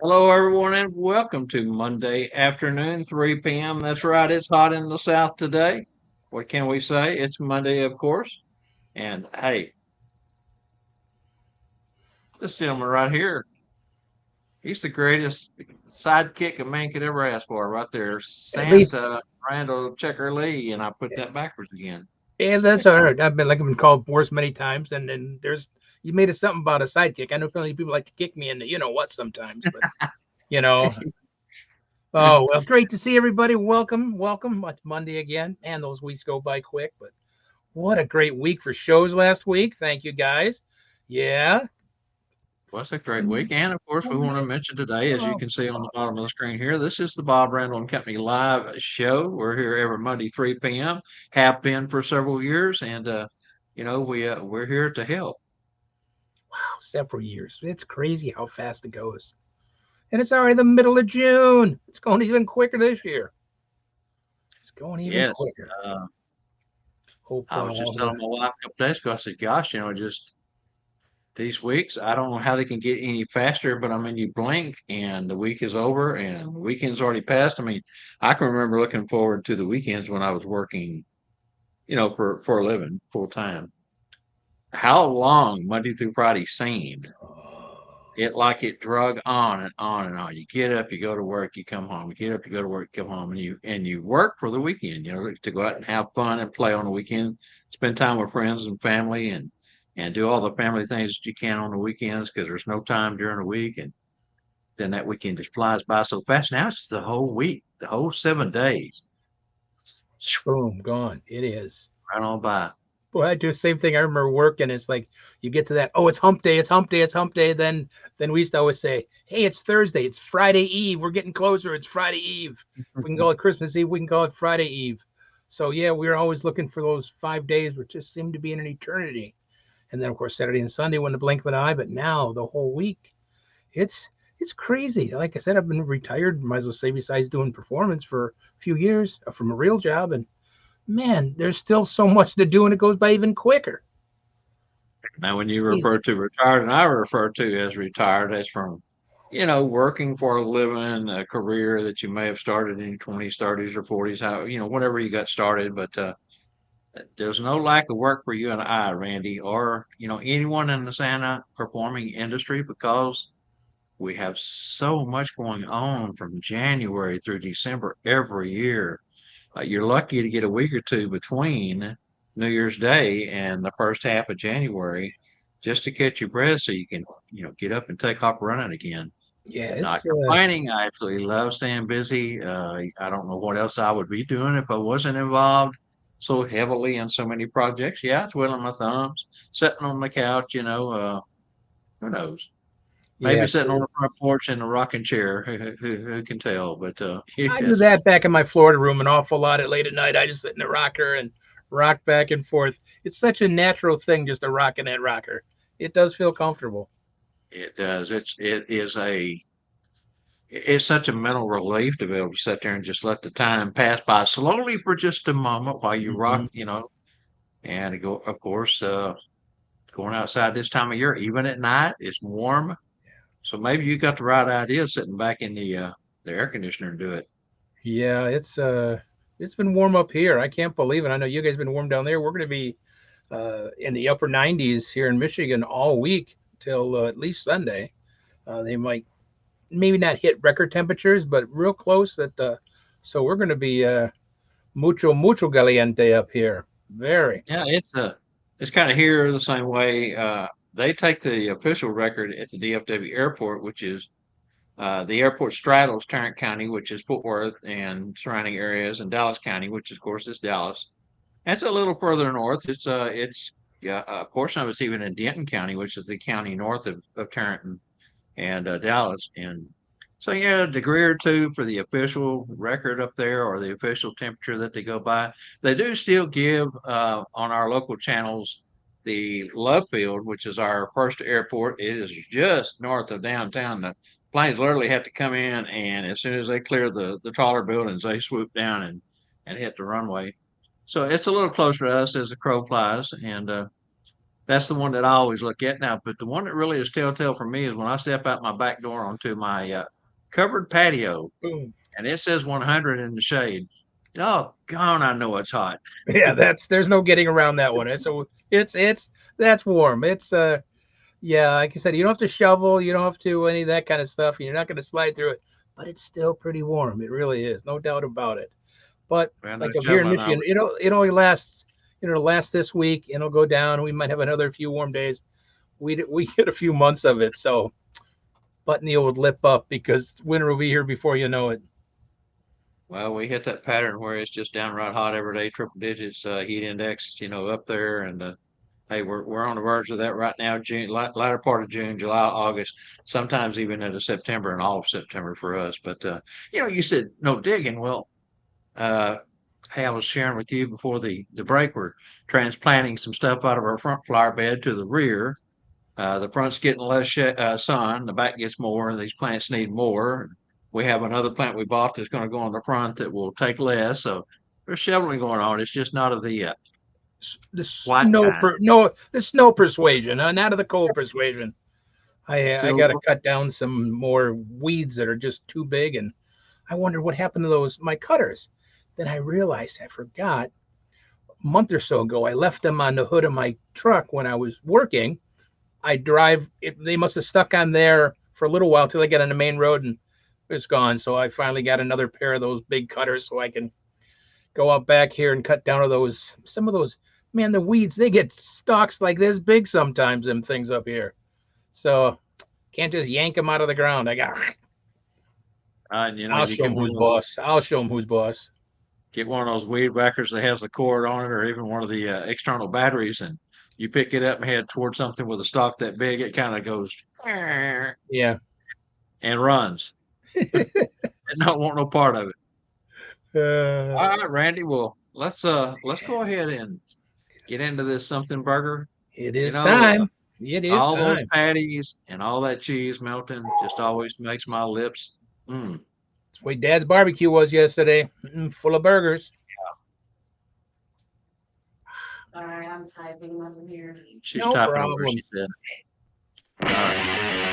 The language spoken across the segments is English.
Hello, everyone, and welcome to Monday afternoon, 3 p.m. That's right, it's hot in the South today. What can we say? It's Monday, of course. And hey, this gentleman right here, he's the greatest sidekick a man could ever ask for, right there. At least, Santa Randall Checker Lee, and I put that backwards again. yeah, that's all right. I've been called worse many times, and then there's you made it something about a sidekick. I know plenty of people like to kick me in the you know what sometimes, but you know. Oh well, great to see everybody. Welcome. It's Monday again, and those weeks go by quick. But what a great week for shows last week. Thank you guys. Yeah. Was a great week. And of course, we want to mention today, as you Oh, can see on the bottom of the screen here, this is the Bob Randall and Company Live show. We're here every Monday, 3 p.m. Have been for several years, and we're here to help. wow, several years. It's crazy how fast it goes. And it's already the middle of June. It's going even quicker this year. It's going even Yes. quicker. Uh, Hope I was all just the telling my wife a couple days ago, I said, gosh, just these weeks, I don't know how they can get any faster, but I mean, you blink and the week is over and the weekend's already passed. I mean, I can remember looking forward to the weekends when I was working, for a living full time. How long Monday through Friday seemed. It like it drug on and on and on. You get up, you go to work, you come home. You get up, you go to work, you come home, and you work for the weekend. To go out and have fun and play on the weekend, spend time with friends and family, and do all the family things that you can on the weekends because there's no time during the week, and then that weekend just flies by so fast. Now it's the whole week, the whole 7 days, boom, gone. It is. right on by. Boy, I do the same thing. I remember working. It's like you get to that. Oh, it's hump day. It's hump day. It's hump day. Then we used to always say, "Hey, it's Thursday. It's Friday Eve. We're getting closer. It's Friday Eve. If we can call it Christmas Eve, we can call it Friday Eve." So yeah, we were always looking for those 5 days, which just seemed to be an eternity. And then of course Saturday and Sunday went the blink of an eye. But now the whole week, it's it's crazy. Like I said, I've been retired. Might as well say besides doing performance for a few years from a real job, and man, there's still so much to do, and it goes by even quicker. Now, when you refer Easy. to retired, and I refer to as retired, as from, working for a living, a career that you may have started in your 20s, 30s, or 40s, whatever you got started. But there's no lack of work for you and I, Randy, or, anyone in the Santa performing industry because we have so much going on from January through December every year. You're lucky to get a week or two between New Year's Day and the first half of January just to catch your breath so you can, get up and take off running again. Yeah, Not it's complaining. I absolutely love staying busy. I don't know what else I would be doing if I wasn't involved so heavily in so many projects. Yeah, twiddling my thumbs, sitting on the couch, who knows? Maybe yeah. sitting on the front porch in a rocking chair. Who can tell? But I do yes, that back in my Florida room an awful lot at late at night. I just sit in the rocker and rock back and forth. It's such a natural thing just to rock in that rocker. It does feel comfortable. it does. It's such a mental relief to be able to sit there and just let the time pass by slowly for just a moment while you rock, Hmm. and go, of course, going outside this time of year, even at night, it's warm. So maybe you got the right idea sitting back in the air conditioner and do it. Yeah, it's been warm up here. I can't believe it. I know you guys been warm down there. We're going to be in the upper 90s here in Michigan all week till at least Sunday. They might maybe not hit record temperatures, but real close. So we're going to be mucho caliente up here. Very. Yeah, it's kind of here the same way. They take the official record at the DFW airport, which is the airport straddles Tarrant County, which is Fort Worth and surrounding areas, and Dallas County, which of course is Dallas. That's a little further north. It's yeah, a portion of it's even in Denton County, which is the county north of Tarrant and Dallas. And so, yeah, a degree or two for the official record up there or the official temperature that they go by. They do still give on our local channels the Love Field, which is our first airport. It is just north of downtown. The planes literally have to come in, and as soon as they clear the taller buildings, they swoop down and hit the runway. So it's a little closer to us as the crow flies, and that's the one that I always look at now. But the one that really is telltale for me is when I step out my back door onto my covered patio, Boom. and it says 100 in the shade. Doggone, I know it's hot. Yeah, there's no getting around that one. It's that's warm. It's yeah, like you said, you don't have to shovel, you don't have to any of that kind of stuff, and you're not going to slide through it, but it's still pretty warm. It really is, no doubt about it. But Well, no like up here in shoveling. Michigan, it only lasts, last this week, and it'll go down. We might have another few warm days. We get a few months of it, so button the old lip up because winter will be here before you know it. Well, we hit that pattern where it's just downright hot every day, triple digits heat index, up there, and hey, we're on the verge of that right now. June, latter part of June, July, August, sometimes even into September and all of September for us. But you said no digging. Well, uh, hey, I was sharing with you before the break. We're transplanting some stuff out of our front flower bed to the rear. The front's getting less sun, the back gets more. These plants need more. We have another plant we bought that's going to go on the front that will take less. So there's shoveling going on. It's just not of the The white snow, kind. no, the snow persuasion, not of the cold persuasion. I got to So cut down some more weeds that are just too big, and I wonder what happened to those my cutters. Then I realized I forgot a month or so ago. I left them on the hood of my truck when I was working. I drive. They must have stuck on there for a little while till I get on the main road, and it's gone. So I finally got another pair of those big cutters, so I can go out back here and cut down to some of those. Man, the weeds, they get stalks like this big sometimes. Them things up here, so can't just yank them out of the ground. I'll you show get him one who's of those boss. I'll show him who's boss. weed whackers that has the cord on it, or even one of the external batteries, and you pick it up and head towards something with a stalk that big. It kind of goes and Yeah. runs. And don't want no part of it. All Uh, right, Randy. Well, let's go ahead and get into this something burger. it You is know, time. It is all those time. patties and all that cheese melting just always makes my lips. Mm. That's the way Dad's barbecue was yesterday, full of burgers. Sorry, I'm typing over here. She's No typing over. problem. She said, "All right."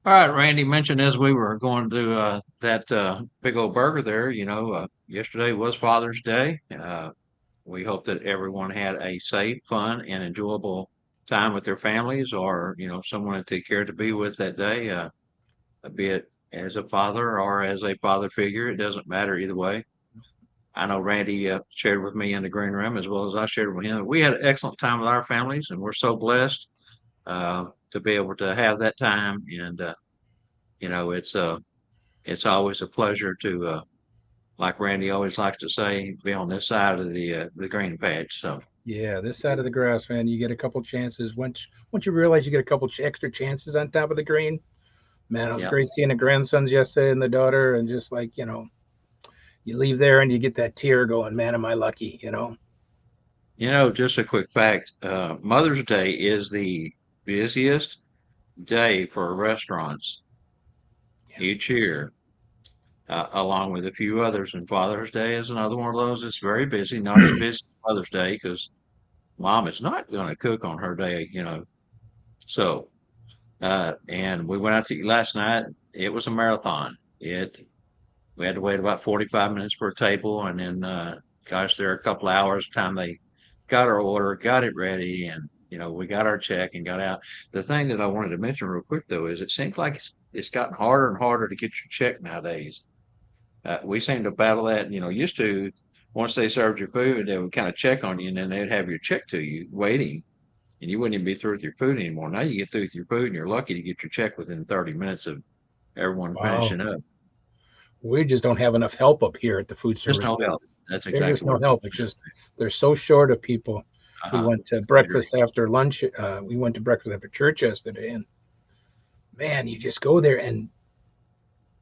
All right, Randy mentioned as we were going to that big old burger there. Yesterday was Father's Day. We hope that everyone had a safe, fun, and enjoyable time with their families, or someone that they care to be with that day. Be it as a father or as a father figure, it doesn't matter either way. I know Randy shared with me in the green room as well as I shared with him. We had an excellent time with our families, and we're so blessed to be able to have that time. And it's always a pleasure to, like Randy always likes to say, be on this side of the green patch. So Yeah, this side of the grass, man, you get a couple chances. Once you realize you get a couple extra chances on top of the green, man, it was yeah, great seeing the grandsons yesterday and the daughter, and just like you leave there and you get that tear going. Man, am I lucky? just a quick fact: Mother's Day is the busiest day for restaurants each year. Along with a few others, and Father's Day is another one of those. It's very busy, not as busy as Mother's Day because Mom is not going to cook on her day. So, and we went out to eat last night. It was a marathon. We had to wait about 45 minutes for a table, and then, gosh, there a couple hours time they got our order, got it ready, and we got our check and got out. The thing that I wanted to mention real quick though is it seems like it's gotten harder and harder to get your check nowadays. We seem to battle that. Used to, once they served your food, they would kind of check on you, and then they'd have your check to you waiting, and you wouldn't even be through with your food anymore. Now you get through with your food, and you're lucky to get your check within 30 minutes of everyone Wow. finishing up. We just don't have enough help up here at the food Just service. no help. That's There's just exactly no what help. It's just they're so short of people. We uh-huh. went to breakfast after lunch. We went to breakfast after church yesterday, and man, you just go there and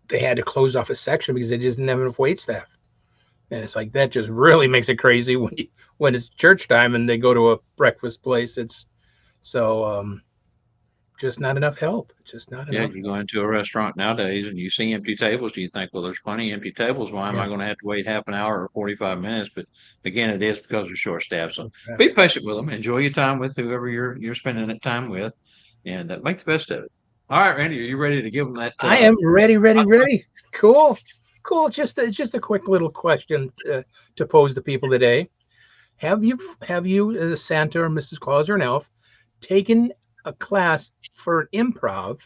they had to close off a section because they just didn't have enough wait staff. And it's like that just really makes it crazy when it's church time and they go to a breakfast place. It's so just not enough help. Just not Yeah, enough. you go into a restaurant nowadays and you see empty tables, you think, well, there's plenty of empty tables. Why am I Yeah. going to have to wait half an hour or 45 minutes? But again, it is because we're short staffed. So Okay. be patient with them. Enjoy your time with whoever you're spending that time with, and make the best of it. All right, Randy, are you ready to give them that? I am ready, ready, ready. Cool, cool. Just a quick little question to pose to people today. Have you, Santa or Mrs. Claus or an elf, taken a class for an improv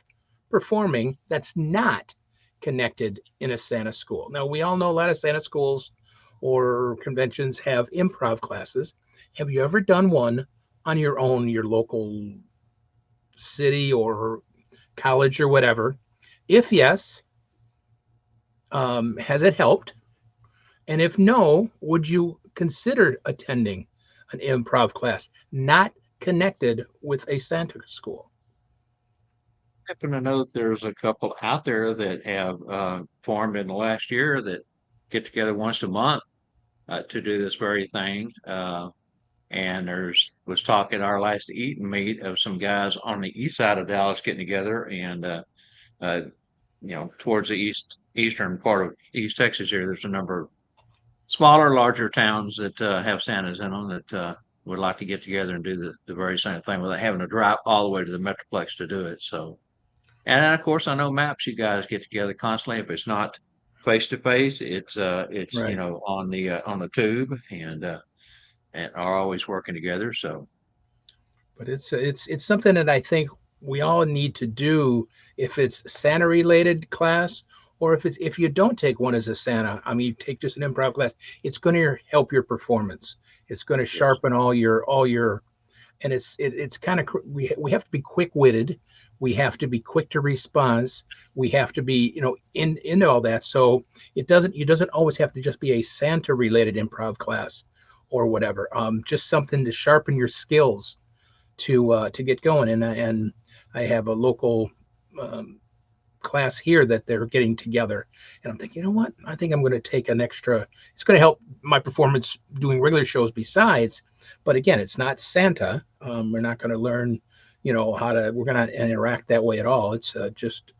performing that's not connected in a Santa school? Now we all know a lot of Santa schools or conventions have improv classes. Have you ever done one on your own, your local city or college or whatever? If yes, has it helped? And if no, would you consider attending an improv class not connected with a Santa school? happen to know that there's a couple out there that have formed in the last year that get together once a month to do this very thing. And there's was talk at our last eat and meet of some guys on the east side of Dallas getting together, and uh, towards the eastern part of East Texas here, there's a number of smaller, larger towns that have Santas in them that would like to get together and do the very same thing without having to drive all the way to the Metroplex to do it. So, and of course, I know maps. You guys get together constantly. If it's not face to face, it's Right. on the tube and are always working together. So But it's something that I think we all need to do if it's Santa related class, or if you don't take one as a Santa, I mean you take just an improv class, it's going to help your performance. It's going to yes, sharpen all your and it's kind of we have to be quick witted, we have to be quick to response, we have to be in all that. So it doesn't always have to just be a Santa related improv class or whatever. Just something to sharpen your skills to get going. And I have a local um, class here that they're getting together, and I'm thinking, you know what? I think I'm going to take an extra. It's going to help my performance doing regular shows besides. But again, it's not Santa. We're not going to learn, how to. We're going to interact that way at all. It's just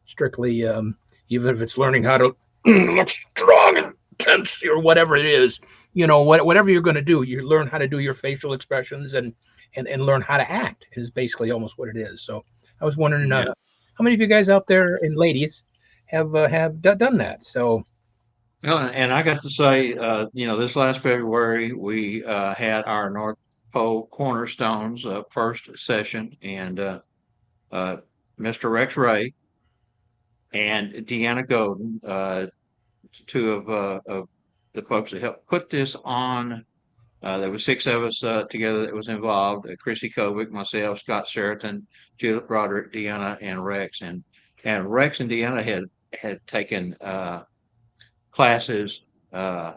strictly, even if it's learning how to look strong and tense or whatever it is. Whatever you're going to do, you learn how to do your facial expressions and learn how to act is basically almost what it is. So I was wondering, yeah. how many of you guys out there and ladies have done that? So Well, and I got to say, this last February we had our North Pole Cornerstones first session, and uh, Mr. Rex Ray and Deanna Golden, two of the folks that helped put this on. There were six of us together that was involved: Chrissy Kovic, myself, Scott Sheraton, Judith Broderick, Deanna, and Rex. And Rex and Deanna had taken classes uh,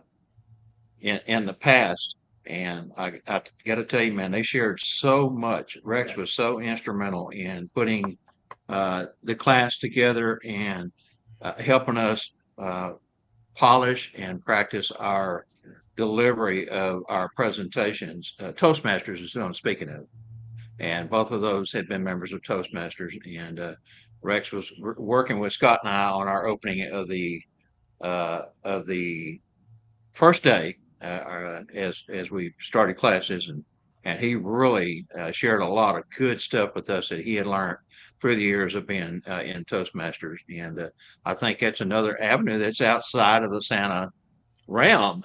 in the past, and I got to tell you, man, they shared so much. Rex was so instrumental in putting the class together and helping us polish and practice our delivery of our presentations. Toastmasters is who I'm speaking of, and both of those had been members of Toastmasters. And Rex was working with Scott and I on our opening of the first day as we started classes, and he really shared a lot of good stuff with us that he had learned through the years of being in Toastmasters. And I think that's another avenue that's outside of the Santa realm,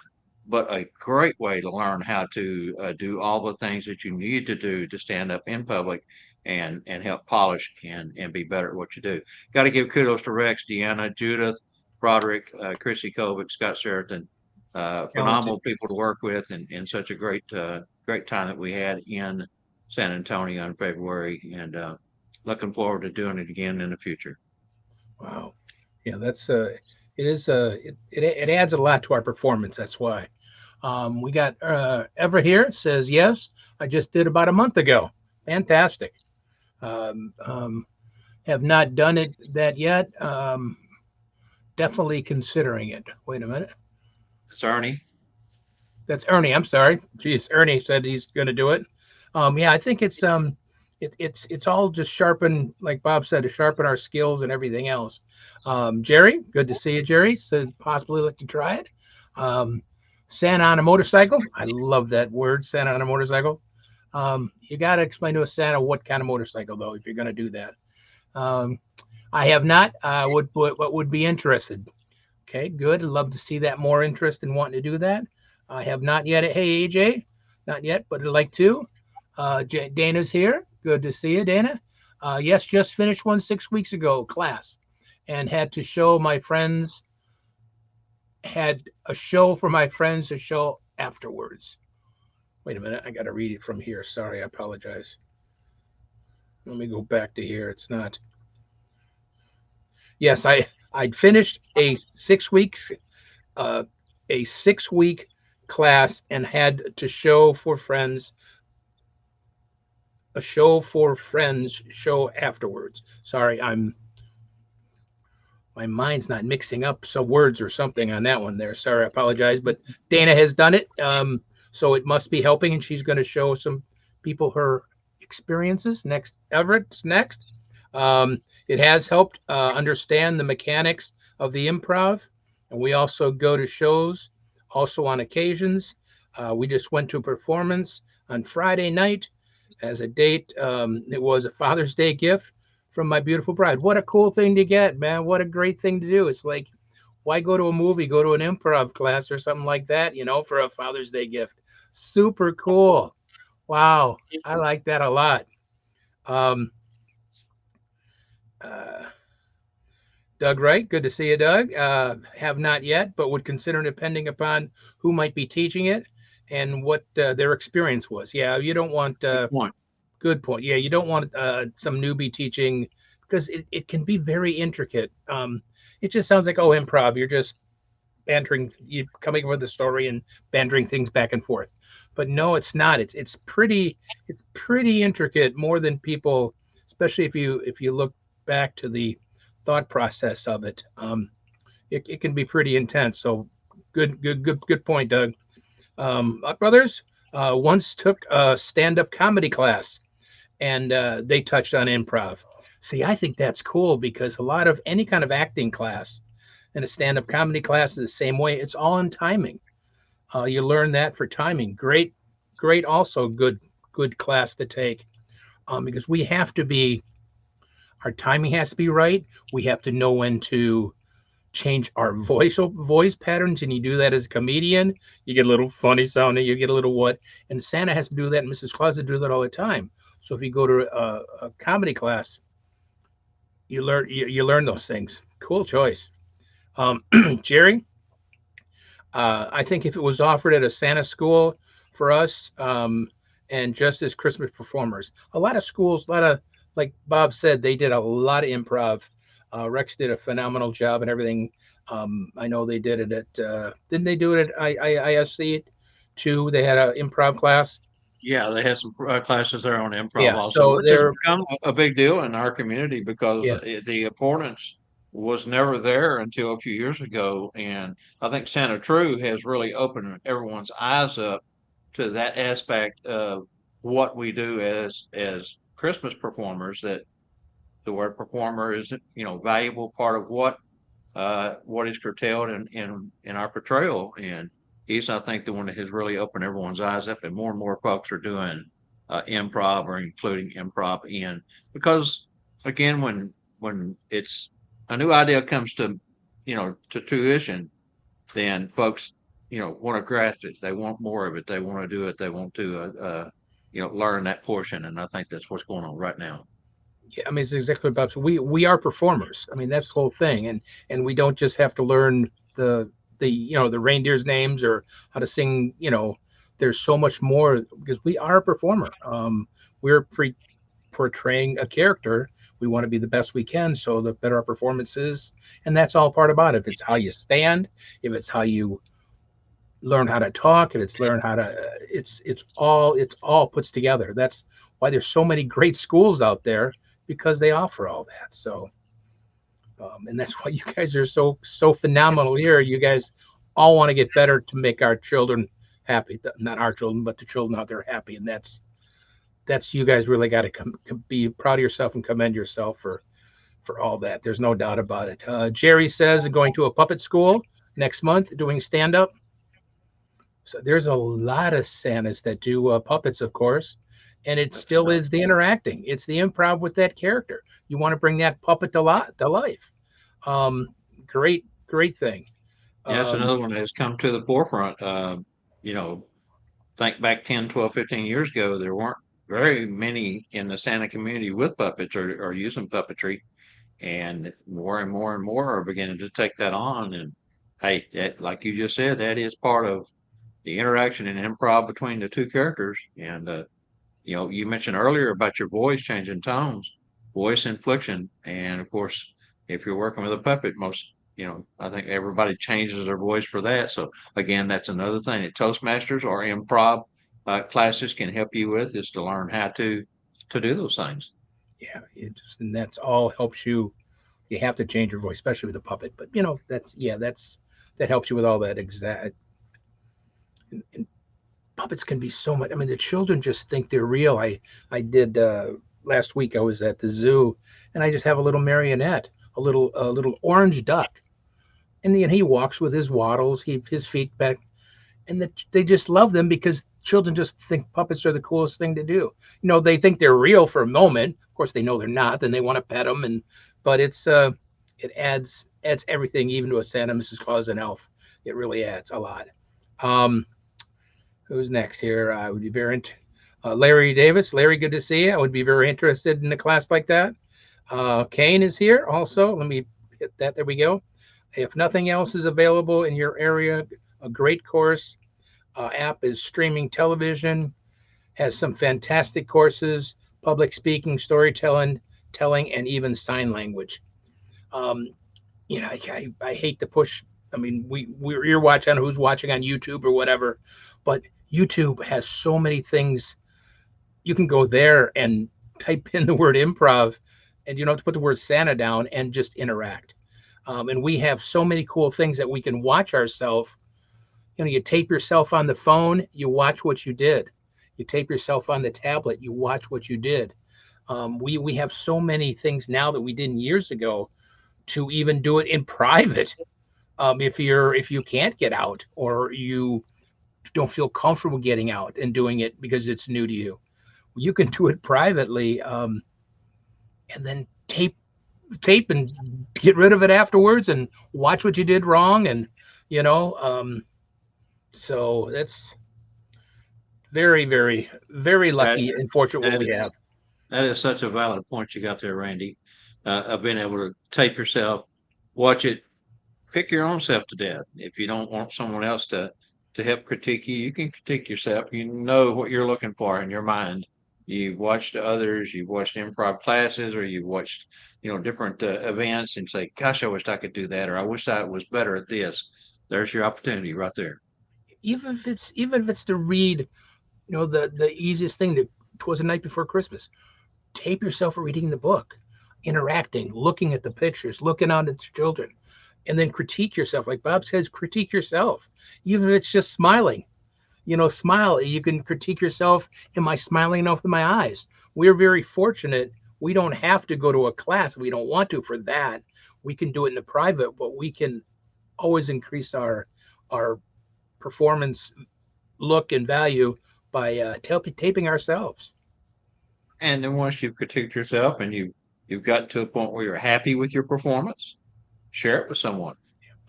but a great way to learn how to do all the things that you need to do to stand up in public and help polish and be better at what you do. Got to give kudos to Rex, Deanna, Judith, Broderick, Chrissy Kovic, Scott Sheraton, talented. phenomenal people to work with, and such a great time that we had in San Antonio in February, and looking forward to doing it again in the future. Wow. Yeah, that's it is it adds a lot to our performance. That's why. We got Ever here says yes. I just did about a month ago. Fantastic. Um, um, have not done it that yet. Definitely considering it. Wait a minute. It's Ernie. That's Ernie. I'm sorry. Jeez, Ernie said he's going to do it. Yeah, I think it's it's all just sharpen, like Bob said, to sharpen our skills and everything else. Jerry, good to see you, Jerry. So possibly like to try it. Um, Santa on a motorcycle. I love that word, Santa on a motorcycle. You got to explain to a Santa what kind of motorcycle, though, if you're going to do that. Um, I have not. What would be interested? Okay, good. I'd love to see that more interest in wanting to do that. I have not yet. Hey, AJ, not yet, but I'd like to. Dana's here. Good to see you, Dana. Yes, just finished one 6 weeks ago class and had to show my friends, had a show for my friends to show afterwards. Wait a minute. I got to read it from here. Sorry, I apologize. Let me go back to here. It's not. Yes, I'd finished uh, a 6 week class and had to show for friends a show for friends show afterwards. Sorry, my mind's not mixing up some words or something on that one there. Sorry, I apologize. But Dana has done it, so it must be helping, and she's going to show some people her experiences. Next, Everett's next. It has helped understand the mechanics of the improv, and we also go to shows, also on occasions. We just went to a performance on Friday night as a date. It was a Father's Day gift from my beautiful bride. What a cool thing to get, man. What a great thing to do. It's like, why go to a movie, go to an improv class or something like that, for a Father's Day gift? Super cool. Wow. I like that a lot. Um, uh, Doug Wright, good to see you, Doug. Have not yet, but would consider, depending upon who might be teaching it and what their experience was. Yeah, you don't want One. good point. Yeah, you don't want some newbie teaching because it can be very intricate. It just sounds like, oh, improv. You're just bantering, you coming up with a story and bantering things back and forth. But no, it's not. It's pretty intricate, more than people, especially if you look back to the thought process of it. It can be pretty intense. So good point, Doug. My brothers once took a stand-up comedy class, and they touched on improv. See, I think that's cool because a lot of any kind of acting class and a stand-up comedy class is the same way. It's all in timing. You learn that for timing. Great, also good class to take, because we have to be. Our timing has to be right. We have to know when to change our voice patterns, and you do that as a comedian. You get a little funny sounding. You get a little what, and Santa has to do that, and Mrs. Claus has to do that all the time. So if you go to a comedy class, you learn those things. Cool choice. Jerry, I think if it was offered at a Santa school for us, and just as Christmas performers, a lot of schools, like Bob said, they did a lot of improv. Rex did a phenomenal job and everything. I know they did it at, didn't they do it at ISC too? They had an improv class. Yeah, they had some classes there on improv Yeah, also, so which has they're, become a big deal in our community because yeah, the importance was never there until a few years ago. And I think Santa True has really opened everyone's eyes up to that aspect of what we do as Christmas performers, that the word performer is, valuable part of what is curtailed in our portrayal. And he's, I think, the one that has really opened everyone's eyes up, and more folks are doing improv or including improv in, because again, when it's a new idea comes to tuition, then folks want to grasp it. They want more of it. They want to do it. They want to learn that portion. And I think that's what's going on right now. yeah. I mean, it's exactly what Bob said. We are performers. I mean, that's the whole thing, and we don't just have to learn the reindeer's names or how to sing. There's so much more because we are a performer. We're portraying a character. We want to be the best we can, so the better our performance is, and that's all part about it. If it's how you stand, if it's how you learn how to talk, if it's learn how to, it's all puts together. That's why there's so many great schools out there, because they offer all that. So, and that's why you guys are so phenomenal here. You guys all want to get better to make our children happy. Not our children, but the children out there happy, and that's you guys really got to be proud of yourself and commend yourself for all that. There's no doubt about it. Jerry says going to a puppet school next month, doing stand up. So there's a lot of Santas that do puppets, of course, and it That's still right. is the interacting. It's the improv with that character. You want to bring that puppet to life. Um, great thing. Yeah, it's Um, another one that has come to the forefront. You know, think back 10, 12, 15 years ago, there weren't very many in the Santa community with puppets or using puppetry. And more and more are beginning to take that on. And hey, that, like you just said, that is part of the interaction and improv between the two characters. And, you mentioned earlier about your voice changing tones, voice inflection. And of course, if you're working with a puppet, I think everybody changes their voice for that. So again, that's another thing that Toastmasters or improv classes can help you with is to learn how to do those things. yeah, and that's all helps you. You have to change your voice, especially with a puppet. But that helps you with all that exact. And puppets can be so much. I mean, the children just think they're real. I did last week. I was at the zoo, and I just have a little marionette, a little orange duck, and he walks with his waddles, his feet back, and they just love them because children just think puppets are the coolest thing to do. They think they're real for a moment. Of course, they know they're not. Then they want to pet them, but it adds everything, even to a Santa, Mrs. Claus, and Elf. It really adds a lot. Um, who's next here? I would be Larry Davis. Larry, good to see you. I would be very interested in a class like that. Kane is here also. Let me hit that. There we go. If nothing else is available in your area, a great course app is streaming television, has some fantastic courses, public speaking, storytelling, and even sign language. Um, I hate to push. I mean, you're watching who's watching on YouTube or whatever, but YouTube has so many things. You can go there and type in the word improv, and you don't have to put the word Santa down and just interact. And we have so many cool things that we can watch ourselves. You tape yourself on the phone, you watch what you did. You tape yourself on the tablet, you watch what you did. We have so many things now that we didn't years ago to even do it in private. If you can't get out or you don't feel comfortable getting out and doing it because it's new to you, you can do it privately, and then tape and get rid of it afterwards and watch what you did wrong. And you know, so that's very, very, very That lucky and fortunate what that we is have. that is such a valid point you got there, Randy. Of being able to tape yourself, watch it, pick your own self to death. If you don't want someone else to help critique you, you can critique yourself. You know what you're looking for in your mind. You've watched others, you've watched improv classes, or you've watched different events, and say, "Gosh, I wish I could do that," or "I wish I was better at this." There's your opportunity right there. Even if it's to read, the easiest thing to "'Twas a Night Before Christmas." Tape yourself reading the book, interacting, looking at the pictures, looking on at the children, and then critique yourself. Like Bob says, critique yourself. Even if it's just smiling, smile. You can critique yourself. Am I smiling enough with my eyes? We're very fortunate. We don't have to go to a class. We don't want to for that. We can do it in the private, but we can always increase our performance look and value by taping ourselves. And then once you've critiqued yourself and you've gotten to a point where you're happy with your performance, share it with someone.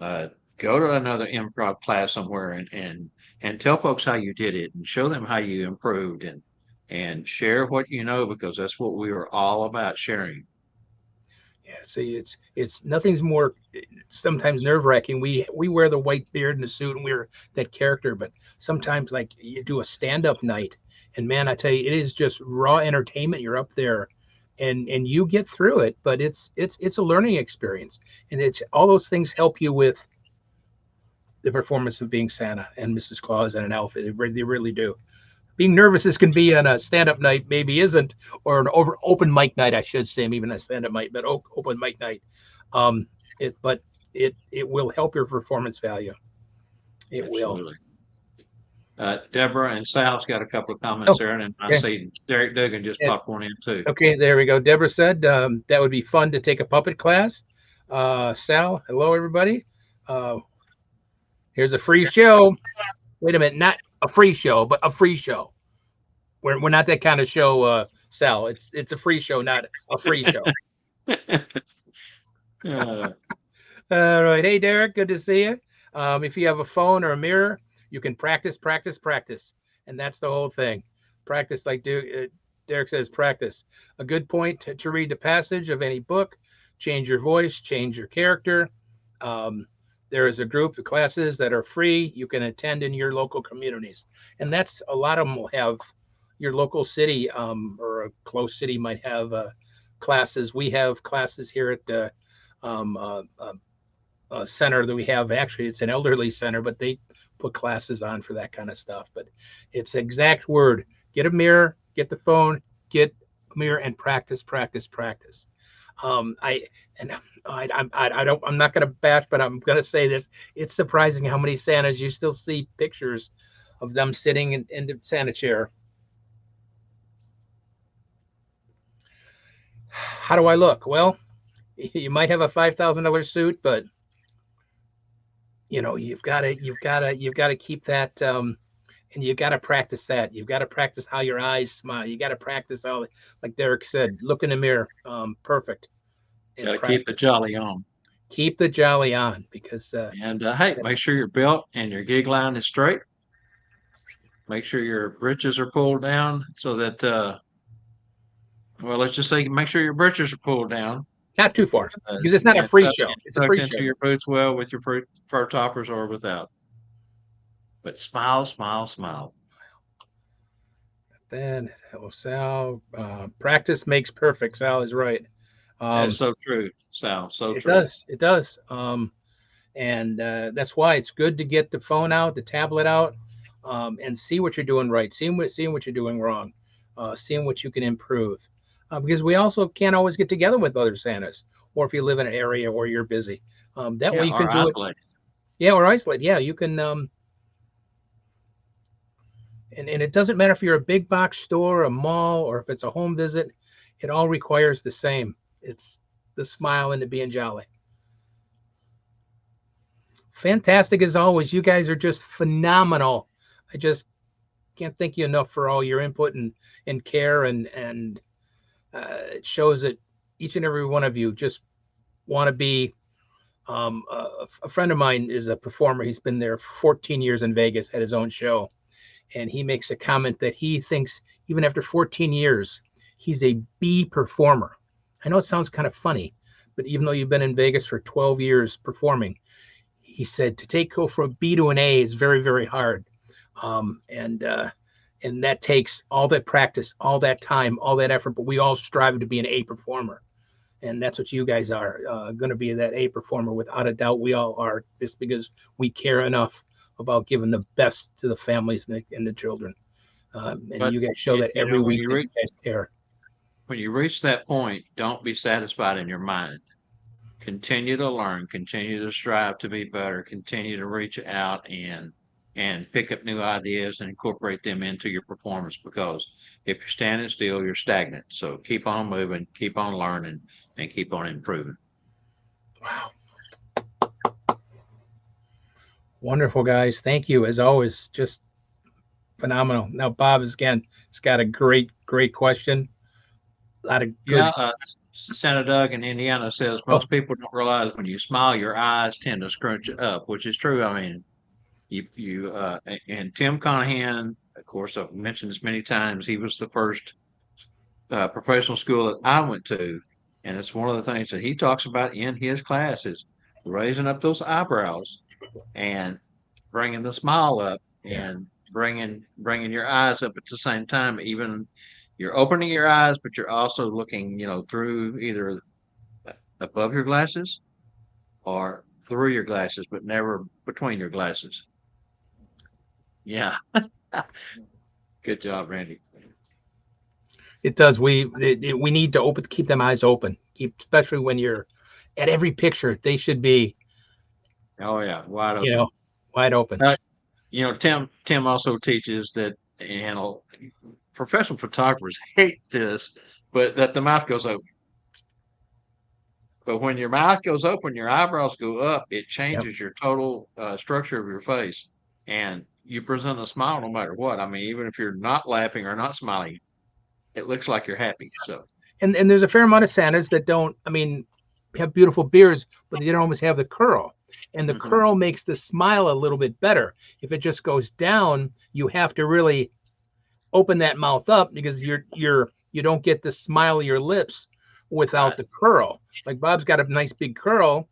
Uh, Go to another improv class somewhere and tell folks how you did it and show them how you improved and share what you know because that's what we are all about sharing. Yeah, see, it's nothing's more sometimes nerve wracking. We wear the white beard and the suit and we're that character, but sometimes like you do a stand up night, and man, I tell you, it is just raw entertainment. You're up there, and you get through it, but it's a learning experience, and it's all those things help you with the performance of being Santa and Mrs. Claus and an elf. They really do. Being nervous as can be on a stand-up night maybe isn't, or an open mic night, I should say, even a stand-up mic, but open mic night. Um, but it will help your performance value. It will. Absolutely. Deborah and Sal's got a couple of comments there, and I okay. see Derek Dugan just Yeah. popped one in too. Okay, there we go. Deborah said that would be fun to take a puppet class. Sal, hello everybody. Here's a free show. Wait a minute, not a free show, but a free show. We're not that kind of show, Sal. It's a free show, not a free show. Uh, All right. Hey, Derek, good to see you. If you have a phone or a mirror, you can practice, practice, practice. And that's the whole thing. Practice, like Derek says, practice. A good point to read the passage of any book, change your voice, change your character. There is a group of classes that are free you can attend in your local communities. And that's a lot of them will have your local city or a close city might have classes. We have classes here at the center that we have. Actually, it's an elderly center, but they put classes on for that kind of stuff. But it's exact word. Get a mirror, get the phone, get a mirror, and practice, practice, practice. I'm not going to bash, but I'm going to say this. It's surprising how many Santas you still see pictures of them sitting in the Santa chair. How do I look? Well, you might have a $5,000 suit, but you've got to keep that, and you got to practice that. You've got to practice how your eyes smile. You got to practice how, like Derek said, look in the mirror. Perfect. Got to keep the jolly on. Keep the jolly on, because hey, make sure your belt and your gig line is straight. Make sure your breeches are pulled down so that well, let's just say make sure your breeches are pulled down. Not too far, because it's not a free show. It's a free show. Into your boots well with your fur toppers or without. But smile, smile, smile. Then, Sal, practice makes perfect. Sal is right. That is so true, Sal. So it true. It does. And that's why it's good to get the phone out, the tablet out, and see what you're doing right, seeing what you're doing wrong, seeing what you can improve. Because we also can't always get together with other Santas, or if you live in an area where you're busy. That way you can do isolate. Yeah, or isolate. Yeah, you can. And it doesn't matter if you're a big box store, a mall, or if it's a home visit. It all requires the same. It's the smile and the being jolly. Fantastic as always. You guys are just phenomenal. I just can't thank you enough for all your input and care, and it shows that each and every one of you just want to be. A friend of mine is a performer. He's been there 14 years in Vegas at his own show, and he makes a comment that he thinks even after 14 years, he's a B performer. I know it sounds kind of funny, but even though you've been in Vegas for 12 years performing, he said to go from a B to an A is very, very hard. And that takes all that practice, all that time, all that effort, but we all strive to be an A performer. And that's what you guys are, going to be, that A performer. Without a doubt, we all are, just because we care enough about giving the best to the families and the children. And you guys show that every week that you guys care. When you reach that point, don't be satisfied in your mind. Continue to learn, continue to strive to be better, continue to reach out and pick up new ideas and incorporate them into your performance, because if you're standing still, you're stagnant. So keep on moving, keep on learning, and keep on improving. Wow. Wonderful, guys. Thank you, as always. Just phenomenal. Now, Bob has got a great question. A lot of good. Santa Doug in Indiana says most people don't realize when you smile, your eyes tend to scrunch up, which is true. I mean, you and Tim Conahan, of course, I've mentioned this many times. He was the first professional school that I went to, and it's one of the things that he talks about in his classes: raising up those eyebrows and bringing the smile up, and bringing your eyes up at the same time. Even you're opening your eyes, but you're also looking, through either above your glasses or through your glasses, but never between your glasses. Yeah. Good job, Randy. It does. We need to keep them eyes open. Especially when you're at every picture, they should be. Oh yeah, wide open. Wide open. Tim also teaches that, professional photographers hate this, but that the mouth goes open. But when your mouth goes open, your eyebrows go up, it Yep. changes your total structure of your face. And you present a smile no matter what. I mean, even if you're not laughing or not smiling, it looks like you're happy. So, And there's a fair amount of Santas that don't, I mean, have beautiful beards, but they don't always have the curl. And the mhm, curl makes the smile a little bit better. If it just goes down, you have to really open that mouth up because you don't get the smile of your lips without right. the curl. Like Bob's got a nice big curl.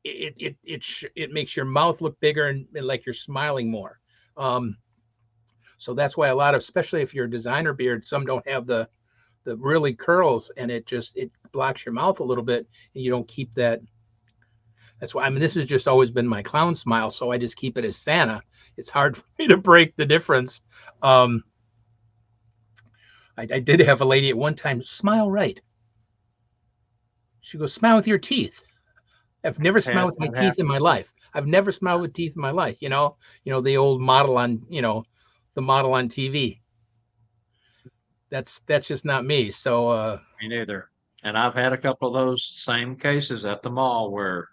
It makes your mouth look bigger and like you're smiling more. Um, so that's why a lot of, especially if you're a designer beard, some don't have the really curls, and it blocks your mouth a little bit, and you don't keep that. That's why, I mean, this has just always been my clown smile, so I just keep it as Santa. It's hard for me to break the difference. Um, I did have a lady at one time smile right. She goes, smile with your teeth. I've never smiled with my That teeth in happens. my life. I've never smiled with teeth in my life. The old model on, the model on TV. That's just not me. So Me neither. And I've had a couple of those same cases at the mall where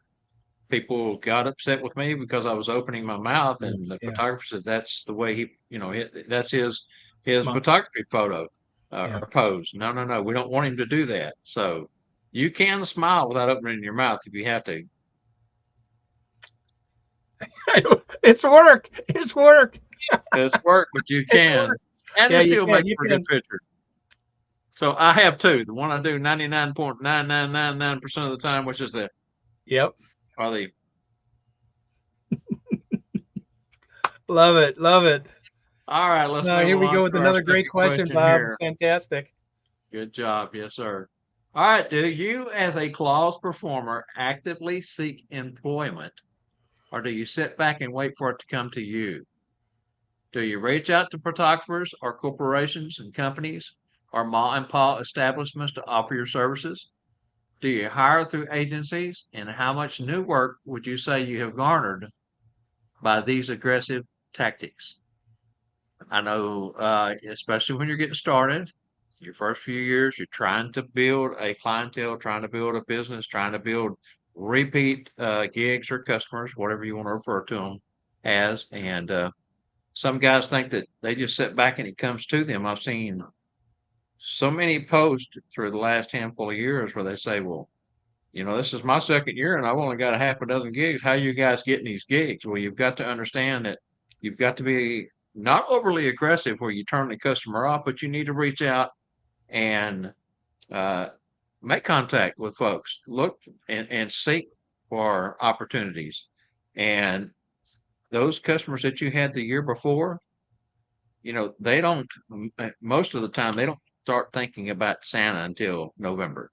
people got upset with me because I was opening my mouth, and the yeah, photographer said that's the way that's his smile. photography photo Yeah. or pose. No, no, no, we don't want him to do that. So you can smile without opening your mouth if you have to. It's work. It's work. It's work, but you It's can, work. and Yeah, it you still can. makes You for a good can. picture. So I have two. The one I do 99.9999% of the time, which is the Yep. are the Love it. Love it. all right. Let's No, move here we along go with to our another great second question, question Bob. here. Fantastic. Good job. Yes, sir. All right. Do you, as a clause performer, actively seek employment, or do you sit back and wait for it to come to you? Do you reach out to photographers or corporations and companies or ma and pa establishments to offer your services? Do you hire through agencies? And how much new work would you say you have garnered by these aggressive tactics? I know, especially when you're getting started, your first few years, you're trying to build a clientele, trying to build a business, trying to build repeat gigs or customers, whatever you want to refer to them as. And some guys think that they just sit back and it comes to them. I've seen so many posts through the last handful of years where they say, well, this is my second year and I've only got a half a dozen gigs. How are you guys getting these gigs? Well, you've got to understand that you've got to be not overly aggressive where you turn the customer off, but you need to reach out and uh, make contact with folks, look and seek for opportunities. And those customers that you had the year before, they don't, most of the time, they don't start thinking about Santa until November.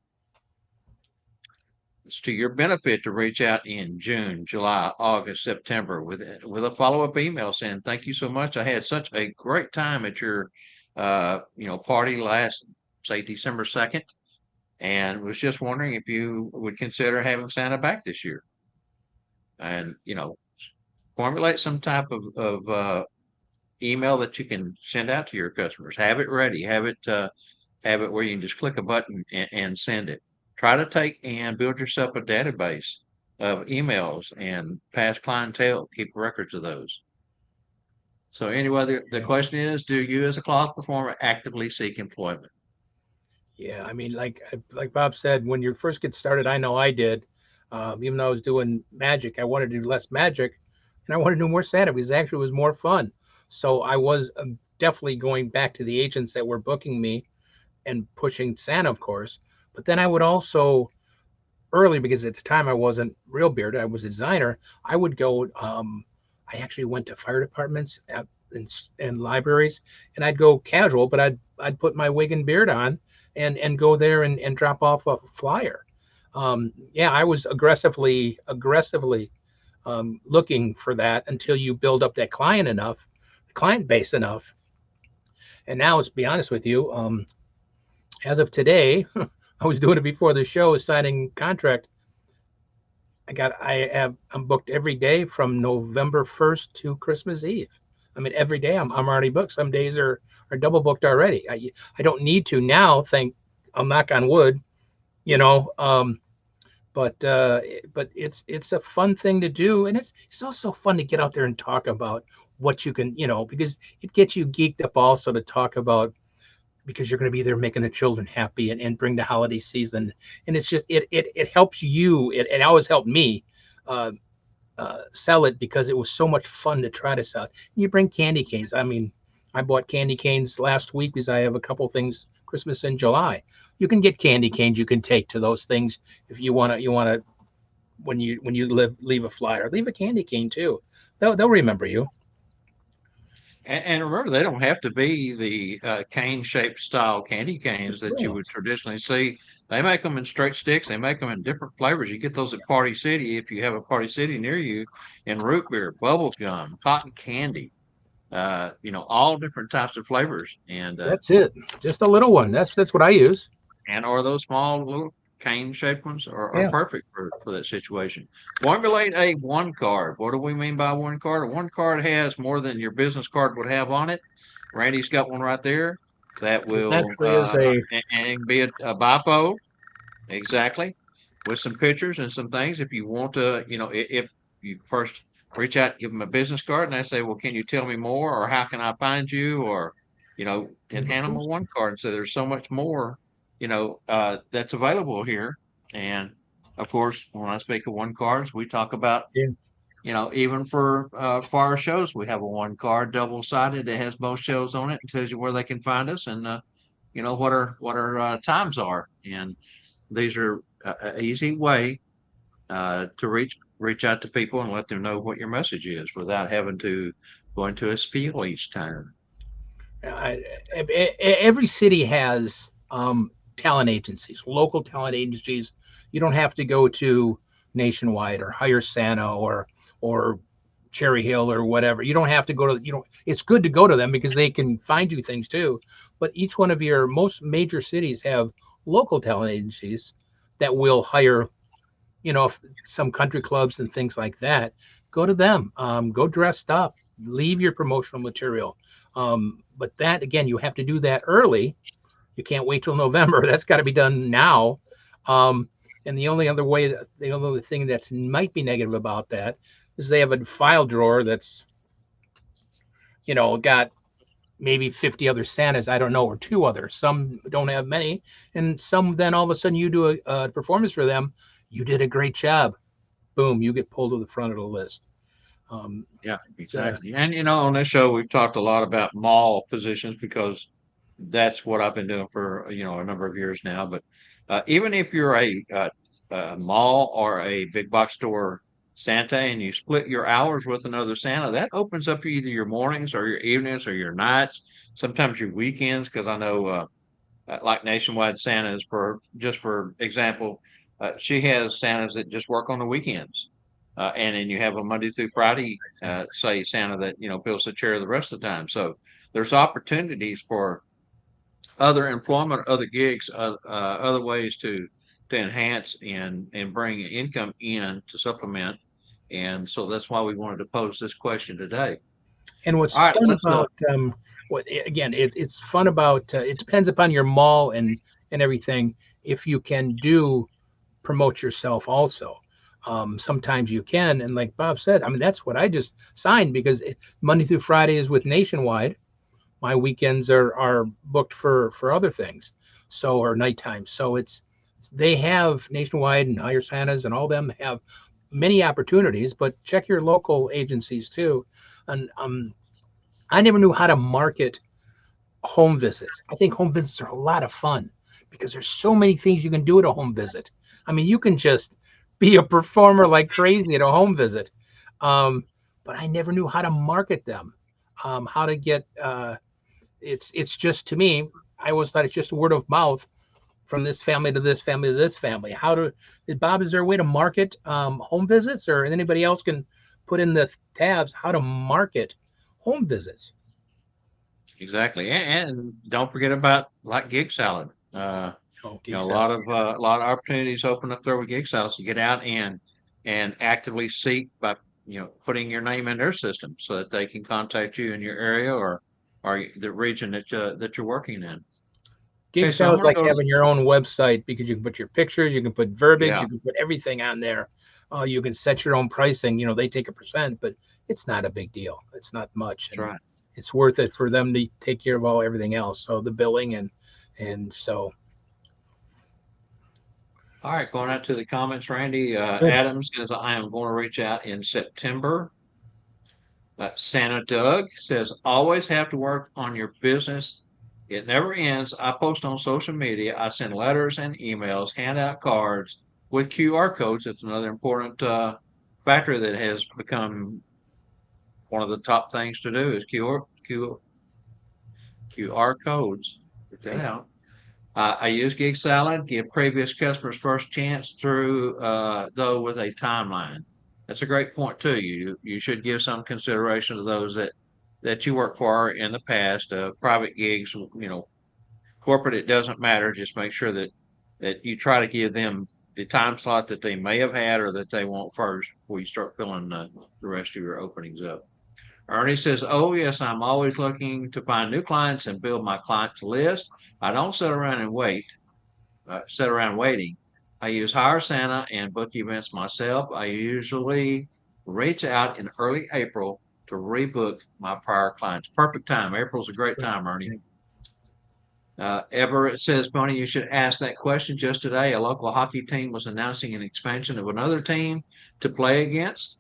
It's to your benefit to reach out in June, July, August, September with a follow-up email saying, thank you so much. I had such a great time at your party last, say, December 2nd, and was just wondering if you would consider having Santa back this year. And, formulate some type of email that you can send out to your customers. Have it ready. Have it where you can just click a button and send it. Try to take and build yourself a database of emails and past clientele. Keep records of those. So anyway, the Yeah. question is, do you as a cloth performer actively seek employment? Yeah. I mean, like Bob said, when you first get started, I know I did. Even though I was doing magic, I wanted to do less magic, and I wanted to do more Santa because actually it was more fun. So I was definitely going back to the agents that were booking me and pushing Santa, of course. But then I would also early because at the time I wasn't real bearded. I was a designer. I would go. I actually went to fire departments and libraries, and I'd go casual, but I'd put my wig and beard on and go there and drop off a flyer. Yeah, I was aggressively looking for that until you build up that client base enough. And now, let's be honest with you, as of today, I was doing it before the show, signing contract. I'm booked every day from November 1st to Christmas Eve. I mean, every day I'm already booked. Some days are double booked already. I don't need to now. I'll knock on wood, you know. But it's a fun thing to do, and it's also fun to get out there and talk about what you can, because it gets you geeked up also to talk about, because you're going to be there making the children happy and bring the holiday season, and it's just it helps you. It always helped me uh, sell it, because it was so much fun to try to sell it. You bring candy canes. I mean, I bought candy canes last week because I have a couple things Christmas in July. You can get candy canes you can take to those things if you want to. Leave a flyer, leave a candy cane too. They'll remember you. And remember, they don't have to be the cane-shaped style candy canes Just that little you would ones. traditionally see. They make them in straight sticks. They make them in different flavors. You get those at Party City if you have a Party City near you, in root beer, bubble gum, cotton candy, all different types of flavors. That's it. Just a little one. That's what I use. And or those small little cane-shaped ones are Yeah. perfect for that situation. Formulate a one card. What do we mean by one card? A one card has more than your business card would have on it. Randy's got one right there that This will actually is a and be a bifold, exactly, with some pictures and some things. If you want to, if you first reach out, give them a business card, and they say, "Well, can you tell me more?" or "How can I find you?" or and hand them a one card and say, "There's so much more, that's available here." And of course, when I speak of one cards, we talk about, yeah. even for our shows, we have a one card double sided that has both shows on it and tells you where they can find us, and what our times are. And these are a easy way to reach out to people and let them know what your message is without having to go into a spiel each time. I, every city has talent agencies, local talent agencies. You don't have to go to Nationwide or hire Santa or Cherry Hill or whatever. You don't have to go to It's good to go to them because they can find you things too. But each one of your most major cities have local talent agencies that will hire, some country clubs and things like that. Go to them. Go dressed up. Leave your promotional material. But that again, you have to do that early. You can't wait till November. That's got to be done now. Um, and the only thing that's might be negative about that is they have a file drawer that's, got maybe 50 other Santas, I don't know, or two others. Some don't have many. And some, then all of a sudden you do a performance for them. You did a great job. Boom, you get pulled to the front of the list. Yeah, It's exactly. And on this show, we've talked a lot about mall positions because that's what I've been doing for a number of years now. But even if you're a mall or a big box store Santa and you split your hours with another Santa, that opens up either your mornings or your evenings or your nights, sometimes your weekends. Because I know, like Nationwide Santas, for example, she has Santas that just work on the weekends. And then you have a Monday through Friday, say Santa that fills the chair the rest of the time. So there's opportunities for other employment, other gigs, other ways to enhance and bring income in to supplement. And so that's why we wanted to pose this question today. and what's All right, fun let's about what again, it's fun about it depends upon your mall and everything. If you can do promote yourself also. Sometimes you can, and like Bob said, I mean that's what I just signed because Monday through Friday is with Nationwide. My weekends are booked for other things, so or nighttime. So they have Nationwide and Higher Santas and all them have many opportunities, but check your local agencies too. And I never knew how to market home visits. I think home visits are a lot of fun because there's so many things you can do at a home visit. I mean, you can just be a performer like crazy at a home visit. Um, but I never knew how to market them. How to get it's just to me, I always thought it's just word of mouth from this family to this family to this family. Bob, is there a way to market home visits, or anybody else can put in the tabs how to market home visits? exactly, and don't forget about like gig salad. Oh, A geek lot salad. of opportunities open up there with gig salads to get out and and actively seek by putting your name in their system so that they can contact you in your area or the region that you're working in. Gig Okay, so I'm sales gonna like go. having your own website because you can put your pictures, you can put verbiage, Yeah, you can put everything on there. You can set your own pricing. They take a percent, but it's not a big deal. It's not much, that's and right. it's worth it for them to take care of everything else. So the billing and so All right, going out to the comments, Randy good. Adams says I am going to reach out in September. Santa Doug says always have to work on your business. It never ends. I post on social media. I send letters and emails, hand out cards with QR codes. It's another important factor that has become one of the top things to do is QR codes. Get that Right. out. I use Gig Salad, give previous customers first chance through, though, with a timeline. That's a great point too. You should give some consideration to those that you work for in the past. Private gigs, corporate, it doesn't matter. Just make sure that you try to give them the time slot that they may have had or that they want first before you start filling the rest of your openings up. Ernie says, "Oh, yes, I'm always looking to find new clients and build my clients list. I don't sit around waiting. I use Hire Santa and book events myself. I usually reach out in early April to rebook my prior clients. Perfect time. April's a great time, Ernie." Everett says, "Bonnie, you should ask that question just today. A local hockey team was announcing an expansion of another team to play against.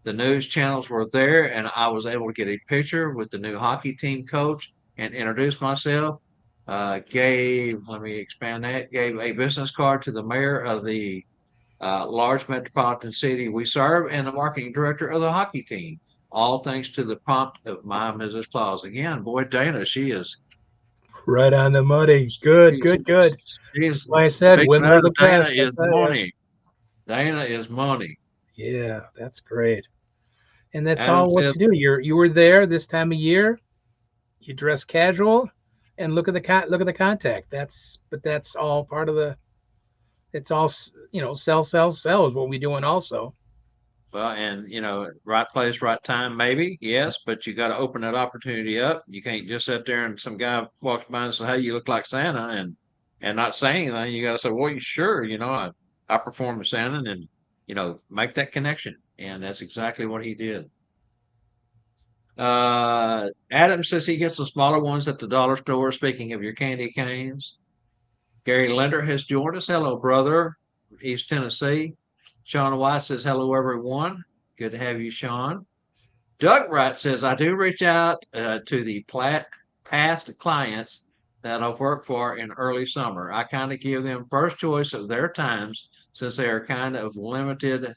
The news channels were there, and I was able to get a picture with the new hockey team coach and introduce myself. Let me expand that, gave a business card to the mayor of the large metropolitan city we serve and the marketing director of the hockey team. All thanks to the prompt of my Mrs. Claus." Again, boy, Dana, Right on the money. Good, she's, good, good. she's Like I said, speaking women are of the Dana best. I is tell you. money. Dana is money. Yeah, that's great. And that's Adam all what says, you do. You were there this time of year. You dress casual, and look at the contact. That's all part of the. It's all sell, sell, sell is what we're doing also. well, and right place, right time, maybe, yes, but you got to open that opportunity up. You can't just sit there and some guy walks by and say, "Hey, you look like Santa," and not say anything. You got to say, "Well, you sure? I perform as Santa," and make that connection. And that's exactly what he did. Adam says he gets the smaller ones at the dollar store. Speaking of your candy canes, Gary Linder has joined us. Hello, brother, East Tennessee. Sean White says, "Hello, everyone. Good to have you, Sean." Doug Wright says, "I do reach out to the past clients that I've worked for in early summer. I kind of give them first choice of their times since they are kind of limited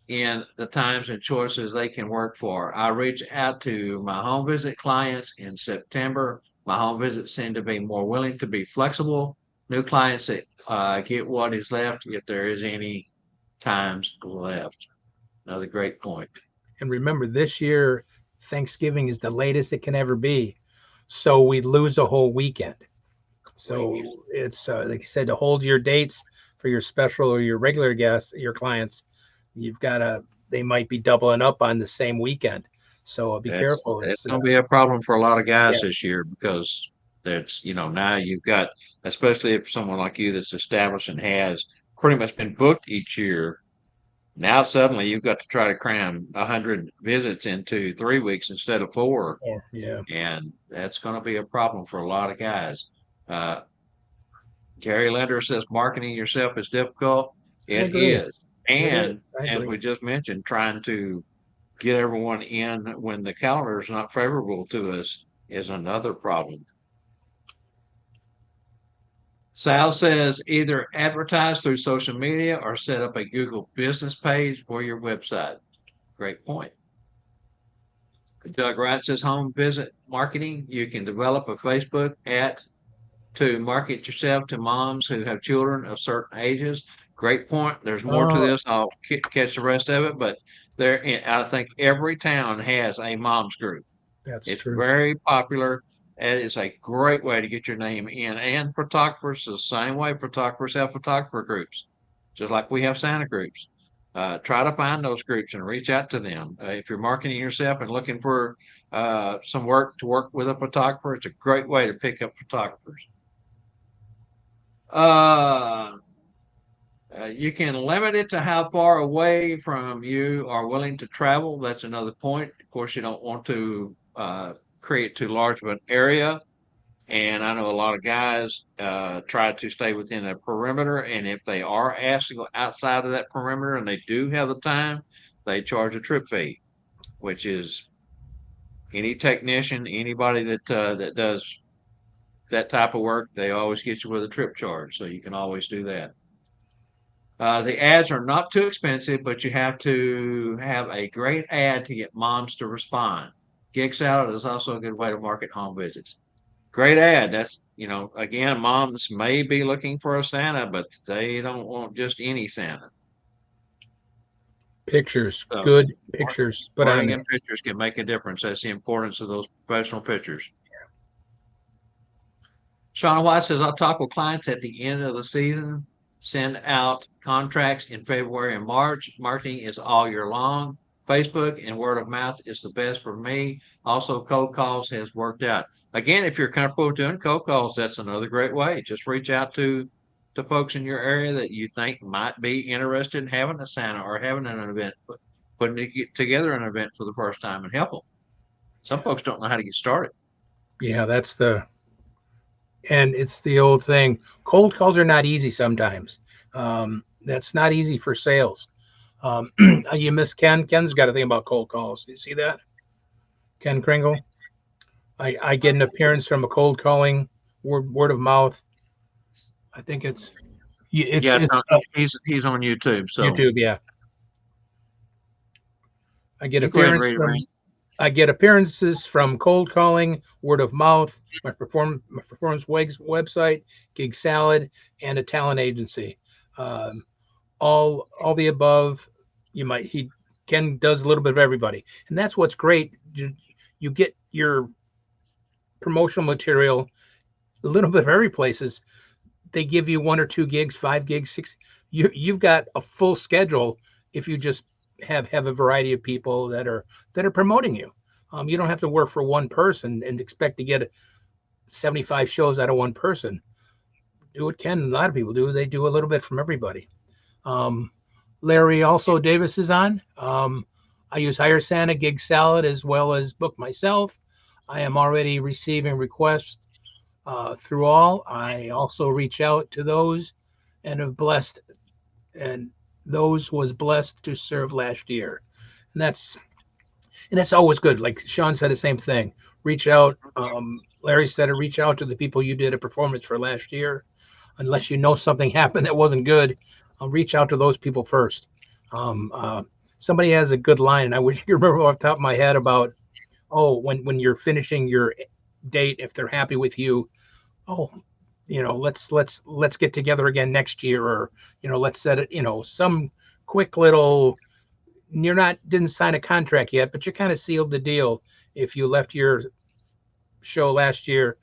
in the times and choices they can work for. I reach out to my home visit clients in September. My home visits seem to be more willing to be flexible. New clients that get what is left if there is any times left." Another great point. And remember, this year Thanksgiving is the latest it can ever be, so we lose a whole weekend. So it's like I said, to hold your dates for your special or your regular guests, your clients, you've got to. They might be doubling up on the same weekend, so be careful. It's It's going to be a problem for a lot of yeah, guys this year because that's now you've got, especially if someone like you that's established and has pretty much been booked each year. Now suddenly you've got to try to cram 100 visits into 3 weeks instead of 4, yeah. and that's going to be a problem for a lot of guys. Uh, Gary Linder says marketing yourself is difficult. I It agree. is, It is. and I as agree. we just mentioned, trying to get everyone in when the calendar is not favorable to us is another problem. Sal says either advertise through social media or set up a Google business page for your website. Great point. Doug Wright says home visit marketing. You can develop a Facebook to market yourself to moms who have children of certain ages. Great point. There's more to Oh, this. I'll catch the rest of it, but I think every town has a moms group. that's It's true. very popular. It is a great way to get your name in. And photographers the same way. Photographers have photographer groups, just like we have Santa groups. try to find those groups and reach out to them. If you're marketing yourself and looking for some work to work with a photographer, it's a great way to pick up photographers. You can limit it to how far away from you are willing to travel. That's another point. Of course, you don't want to create too large of an area. And I know a lot of guys try to stay within a perimeter. And if they are asked to go outside of that perimeter and they do have the time, they charge a trip fee, which is any technician, anybody that does that type of work, they always get you with a trip charge. So you can always do that. The ads are not too expensive, but you have to have a great ad to get moms to respond. Gig Salad is also a good way to market home visits. Great ad. That's, again, moms may be looking for a Santa, but they don't want just any Santa. Pictures, So good pictures. But wording and pictures can make a difference. That's the importance of those professional pictures. Shauna White says, I'll talk with clients at the end of the season, send out contracts in February and March. Marketing is all year long. Facebook and word of mouth is the best for me. Also, cold calls has worked out. Again, if you're comfortable doing cold calls, that's another great way. Just reach out to folks in your area that you think might be interested in having a Santa or having an event, putting together an event for the first time and help them. Some folks don't know how to get started. Yeah, and it's the old thing. Cold calls are not easy sometimes. That's not easy for sales. You miss Ken. Ken's got a thing about cold calls. You see that? Ken Kringle. I get an appearance from a cold calling word of mouth. I think it's he's on YouTube. So YouTube. Yeah, I get you go ahead and appearance read it, from. Randy. I get appearances from cold calling, word of mouth, my performance website, Gig Salad, and a talent agency. Um, all the above. Ken does a little bit of everybody, and that's what's great. You get your promotional material a little bit of every places. They give you 1 or 2 gigs, 5 gigs, six. You've got a full schedule if you just have a variety of people that are promoting you. You don't have to work for one person and expect to get 75 shows out of one person. Do what Ken and a lot of people do. They do a little bit from everybody. Um, Larry also Davis is on. I use Hire Santa, Gig Salad, as well as Book Myself. I am already receiving requests through all. I also reach out to those and have blessed, and those was blessed to serve last year. And that's always good. Like Sean said, the same thing. Reach out. Larry said to reach out to the people you did a performance for last year. Unless you know something happened that wasn't good, reach out to those people first. Somebody has a good line, and I wish you remember off the top of my head about, when you're finishing your date, if they're happy with you, oh, let's get together again next year, or let's set it, some quick little. Didn't sign a contract yet, but you kind of sealed the deal if you left your show last year,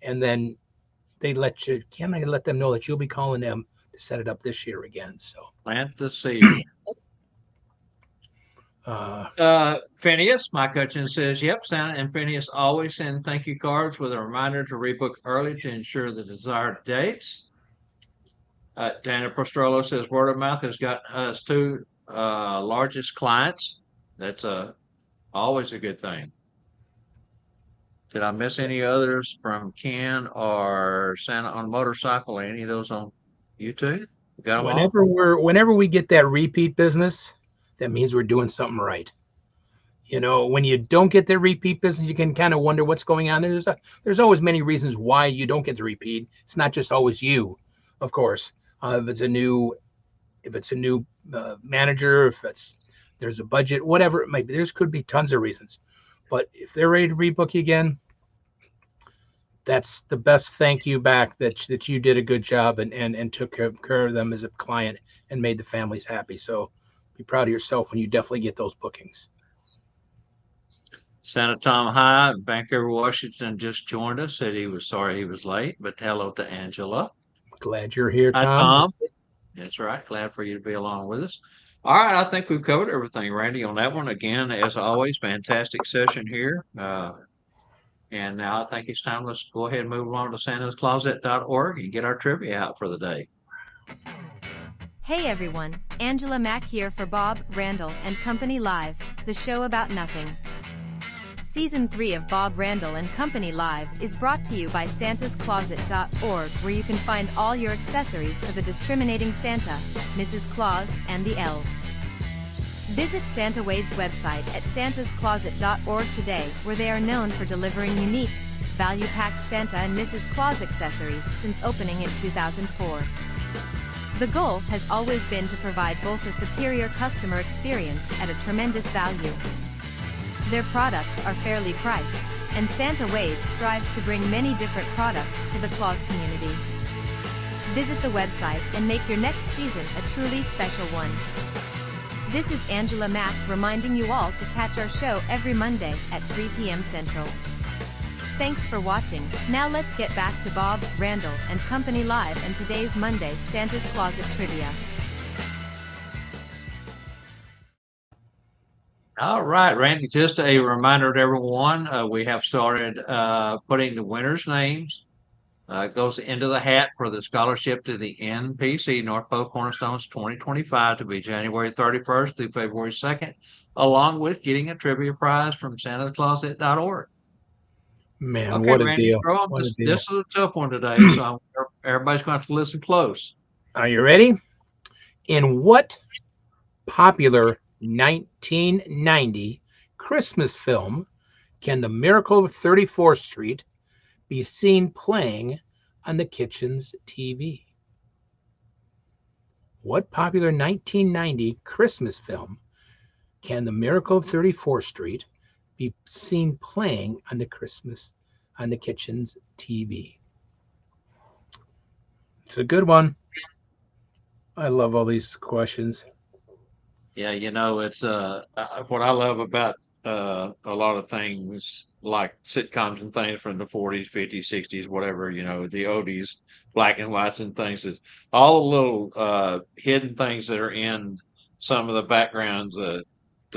and then they can I let them know that you'll be calling them to set it up this year again. So Plant the seed. uh, Phineas, Mike Hutchins says, yep, Santa and Phineas always send thank you cards with a reminder to rebook early to ensure the desired dates. Dana Postrolo says, word of mouth has got us two largest clients. That's always a good thing. Did I miss any others from Ken or Santa on Motorcycle or any of those on YouTube? Got them all? whenever we get that repeat business, that means we're doing something right. When you don't get the repeat business, you can kind of wonder what's going on. There's always many reasons why you don't get the repeat. It's not just always you, of course. If it's a new manager, if there's a budget, whatever it might be, could be tons of reasons. But if they're ready to rebook you again, that's the best thank you back that you did a good job and took care of them as a client and made the families happy. So be proud of yourself when you definitely get those bookings. Santa Tom High, Vancouver, Washington just joined us, said he was sorry he was late, but hello to Angela. Glad you're here, Hi, Tom. Tom. That's right. Glad for you to be along with us. All right, I think we've covered everything, Randy, on that one. Again, as always, fantastic session here. And now I think it's time. Let's go ahead and move along to santascloset.org and get our trivia out for the day. Hey everyone, Angela Mack here for Bob, Randall, and Company Live, the show about nothing. Season 3 of Bob Randall and Company Live is brought to you by santascloset.org, where you can find all your accessories for the discriminating Santa, Mrs. Claus, and the elves. Visit Santa Wade's website at santascloset.org today, where they are known for delivering unique, value-packed Santa and Mrs. Claus accessories since opening in 2004. The goal has always been to provide both a superior customer experience at a tremendous value. Their products are fairly priced, and Santa Wade strives to bring many different products to the Claus community. Visit the website and make your next season a truly special one. This is Angela Mack reminding you all to catch our show every Monday at 3 p.m. Central. Thanks for watching. Now let's get back to Bob, Randall, and Company Live and today's Monday Santa's Closet Trivia. All right, Randy, just a reminder to everyone, we have started putting the winners' names. Goes into the hat for the scholarship to the NPC, North Pole Cornerstones 2025, to be January 31st through February 2nd, along with getting a trivia prize from santascloset.org. Man, Okay, what a Randy, deal. throw 'em. What a This deal. is a tough one today, so everybody's going to have to listen close. Are you ready? In what popular 1990 Christmas film can the Miracle of 34th Street be seen playing on the kitchen's TV? What popular 1990 Christmas film can the Miracle of 34th Street be seen playing on the kitchen's TV? It's a good one. I love all these questions. Yeah, it's what I love about a lot of things like sitcoms and things from the 40s, 50s, 60s, whatever, the oldies, black and whites and things is all the little hidden things that are in some of the backgrounds, the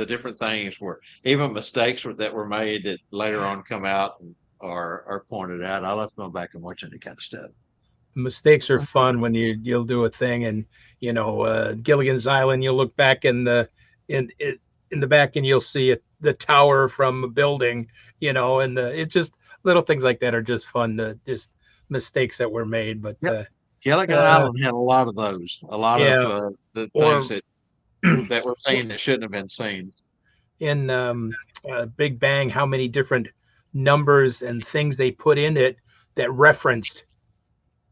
different things were even mistakes that were made that later on come out and are pointed out. I love going back and watching that kind of stuff. Mistakes are fun when you'll do a thing and Gilligan's Island, you'll look back in the back and you'll see the tower from a building, and it's just little things like that are just fun, just mistakes that were made. But Yep. Gilligan uh, Island had a lot of those, a lot of yeah, the things or that were seen that shouldn't have been seen. in Big Bang, how many different numbers and things they put in it that referenced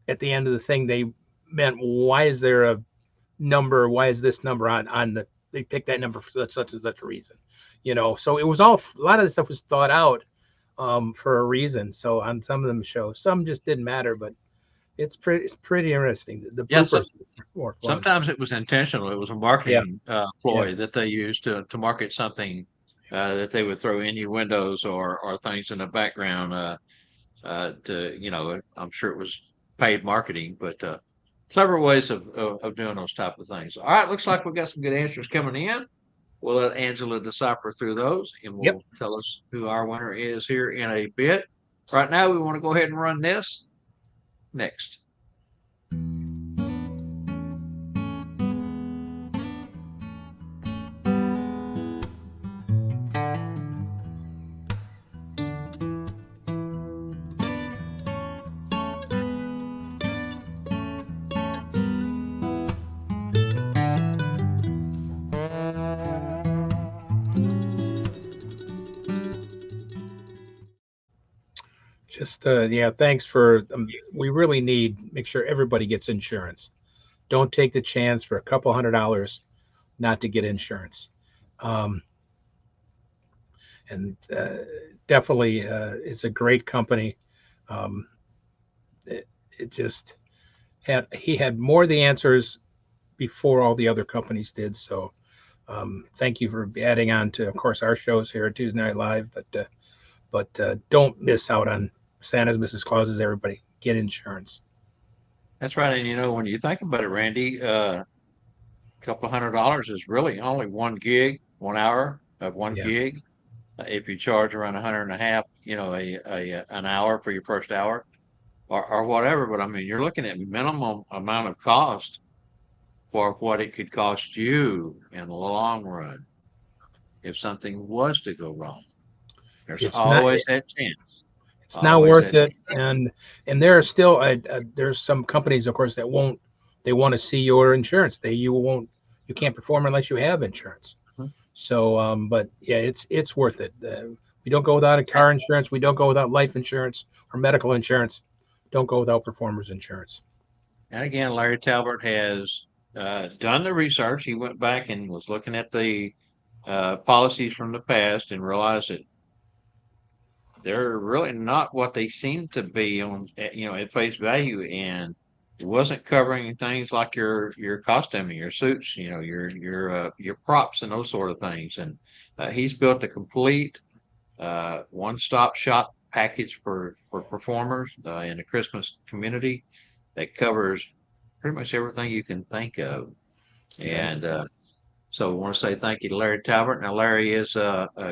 at the end of the thing, they meant, why is there a number? Why is this number on the? They picked that number for such and such a reason, So it was all, a lot of the stuff was thought out for a reason. So on some of them shows, some just didn't matter, but it's pretty interesting. The Yeah, bloopers were more fun. sometimes it was intentional. It was a marketing ploy that they used to market something that they would throw innuendos or things in the background I'm sure it was paid marketing, but clever ways of doing those type of things. All right, looks like we've got some good answers coming in. We'll let Angela decipher through those, and Yep. will tell us who our winner is here in a bit. Right now, we want to go ahead and run this next. Just thanks for. We really make sure everybody gets insurance. Don't take the chance for a couple $100 not to get insurance. And definitely, it's a great company. It just he had more of the answers before all the other companies did. So thank you for adding on to, of course, our shows here at Tuesday Night Live. But don't miss out on Santa's, Mrs. Claus's. Everybody get insurance. That's right. And when you think about it, Randy, couple of $100 is really only 1 gig, 1 hour of one Yeah. gig. If you charge around 100 and a half, an hour for your first hour or whatever. But I mean, you're looking at minimum amount of cost for what it could cost you in the long run if something was to go wrong. There's It's not. always that chance. It's not Always worth that it. chance. And there are still there's some companies, of course, that won't. They want to see your insurance. You can't perform unless you have insurance. Mhm. So, but yeah, it's worth it. We don't go without a car insurance. We don't go without life insurance or medical insurance. Don't go without performers insurance. And again, Larry Talbot has done the research. He went back and was looking at the policies from the past and realized that they're really not what they seem to be at face value, and it wasn't covering things like your costuming, your suits, your props and those sort of things. And he's built a complete one-stop shop package for performers in the Christmas community that covers pretty much everything you can think of. Yes. And so I want to say thank you to Larry Talbot. Now, Larry is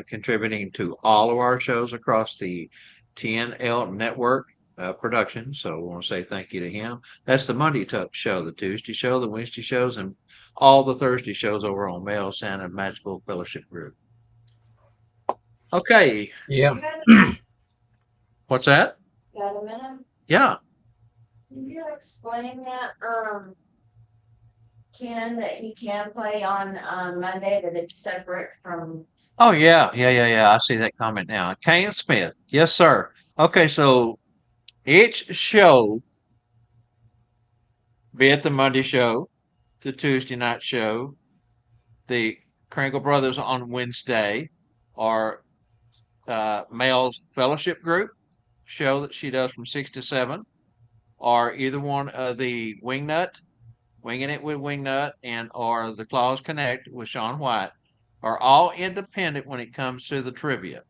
contributing to all of our shows across the TNL network production. So I want to say thank you to him. That's the Monday show, the Tuesday show, the Wednesday shows, and all the Thursday shows over on Male Santa Magical Fellowship Group. Okay. Yeah. You got What's that? a minute? Yeah. Can you explain that, Ken, that he can play on, Monday, that it's separate from, Oh, yeah. Yeah. I see that comment now. Kane Smith. Yes, sir. Okay. So each show, be it the Monday show, the Tuesday night show, the Kringle Brothers on Wednesday, or Male's Fellowship Group show that she does from 6 to 7, or either one of the Winging It with Wingnut, and or the Claws Connect with Sean White, are all independent when it comes to the trivia.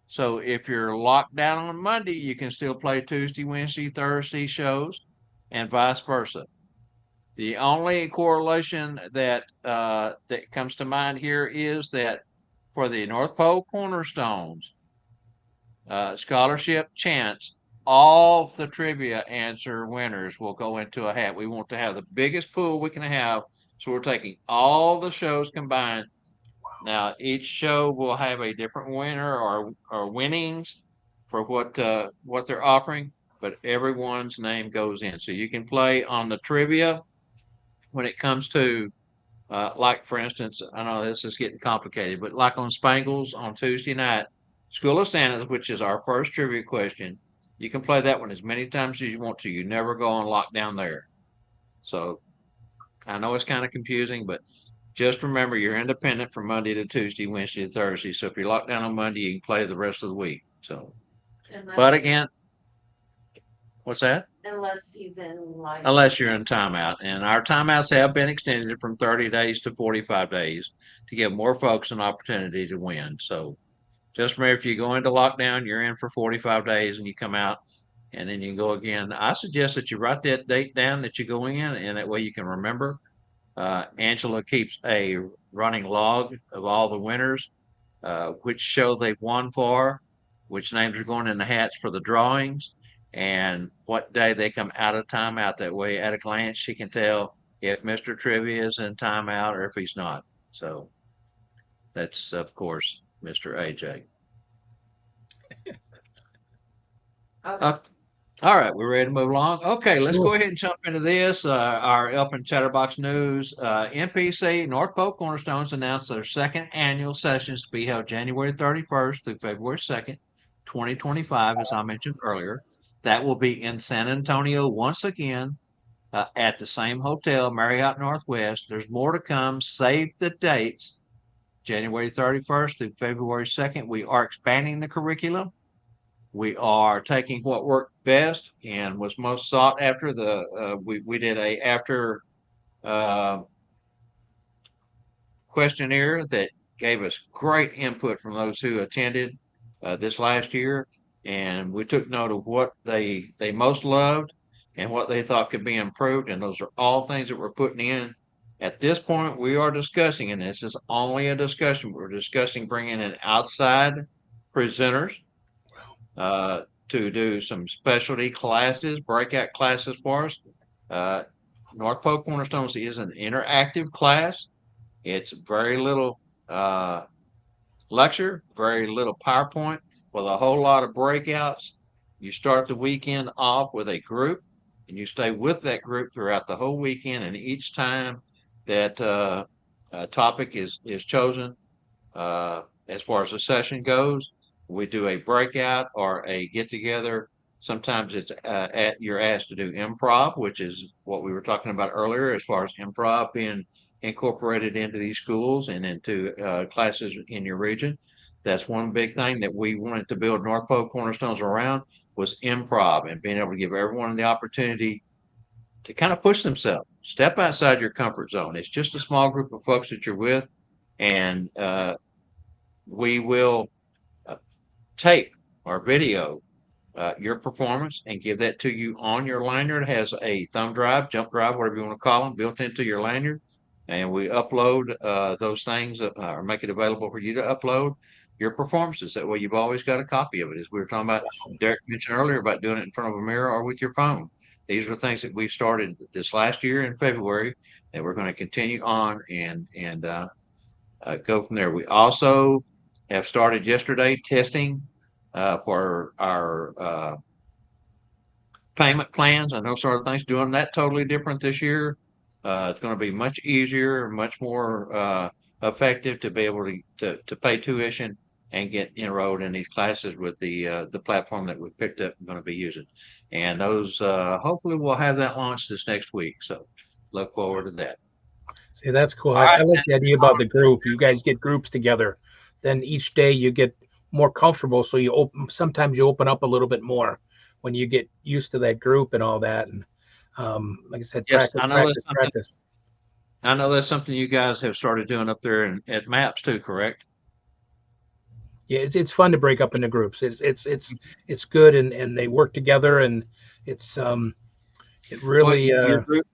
So if you're locked down on Monday, you can still play Tuesday, Wednesday, Thursday shows, and vice versa. The only correlation that comes to mind here is that for the North Pole Cornerstones scholarship chance, all the trivia answer winners will go into a hat. We want to have the biggest pool we can have, so we're taking all the shows combined. Now, each show will have a different winner or winnings for what they're offering, but everyone's name goes in. So you can play on the trivia when it comes to like for instance, I know this is getting complicated, but like on Spangles on Tuesday night, School of Santas, which is our first trivia question, you can play that one as many times as you want to. You never go on lockdown there. So I know it's kind of confusing, but just remember you're independent from Monday to Tuesday, Wednesday to Thursday. So if you're locked down on Monday, you can play the rest of the week. So, but again, what's that? unless he's in like. Unless you're in timeout. And our timeouts have been extended from 30 days to 45 days to give more folks an opportunity to win. So just remember, if you go into lockdown, you're in for 45 days and you come out and then you go again. I suggest that you write that date down that you go in, and that way you can remember. Angela keeps a running log of all the winners, which show they've won for, which names are going in the hats for the drawings, and what day they come out of timeout. That way, at a glance, she can tell if Mr. Trivia is in timeout or if he's not. So that's, of course, Mr. AJ. Okay. All right, we're ready to move along. Okay, let's Cool. go ahead and jump into this. Our Up and Chatterbox News. NPC, North Pole Cornerstones, announced their second annual sessions to be held January 31st through February 2nd, 2025, as I mentioned earlier. That will be in San Antonio once again at the same hotel, Marriott Northwest. There's more to come. Save the dates. January 31st through February 2nd. We are expanding the curriculum. We are taking what worked best and was most sought after. We did a after questionnaire that gave us great input from those who attended this last year, and we took note of what they most loved and what they thought could be improved. And those are all things that we're putting in At this point, we are discussing, and this is only a discussion, we're discussing bringing in outside presenters to do some specialty classes, breakout classes for us. North Polk Cornerstones is an interactive class. It's very little lecture, very little PowerPoint, with a whole lot of breakouts. You start the weekend off with a group, and you stay with that group throughout the whole weekend. And each time that a topic is chosen, as far as the session goes, we do a breakout or a get together. Sometimes it's you're asked to do improv, which is what we were talking about earlier, as far as improv being incorporated into these schools and into classes in your region. That's one big thing that we wanted to build North Polk Cornerstones around, was improv and being able to give everyone the opportunity to kind of push themselves, step outside your comfort zone. It's just a small group of folks that you're with, and we will tape or video your performance and give that to you on your lanyard. It has a thumb drive, jump drive, whatever you want to call them, built into your lanyard. And we upload those things or make it available for you to upload your performances. That way you've always got a copy of it. As we were talking about, Derek mentioned earlier about doing it in front of a mirror or with your phone. These are things that we started this last year in February, and we're going to continue on and go from there. We also have started yesterday testing for our payment plans and those sort of things, doing that totally different this year. It's going to be much easier, much more effective to be able to pay tuition and get enrolled in these classes with the platform that we picked up and going to be using. And those hopefully we'll have that launched this next week. So look forward to that. See, that's cool. All right. I like the idea about the group. You guys get groups together, then each day you get more comfortable. So sometimes you open up a little bit more when you get used to that group and all that. And like I said, Yes, practice, I know practice, that's something. practice. I know that's something you guys have started doing up there at Maps too, correct? Yeah, it's fun to break up into groups. It's good, and they work together, and it's it Well, really your group,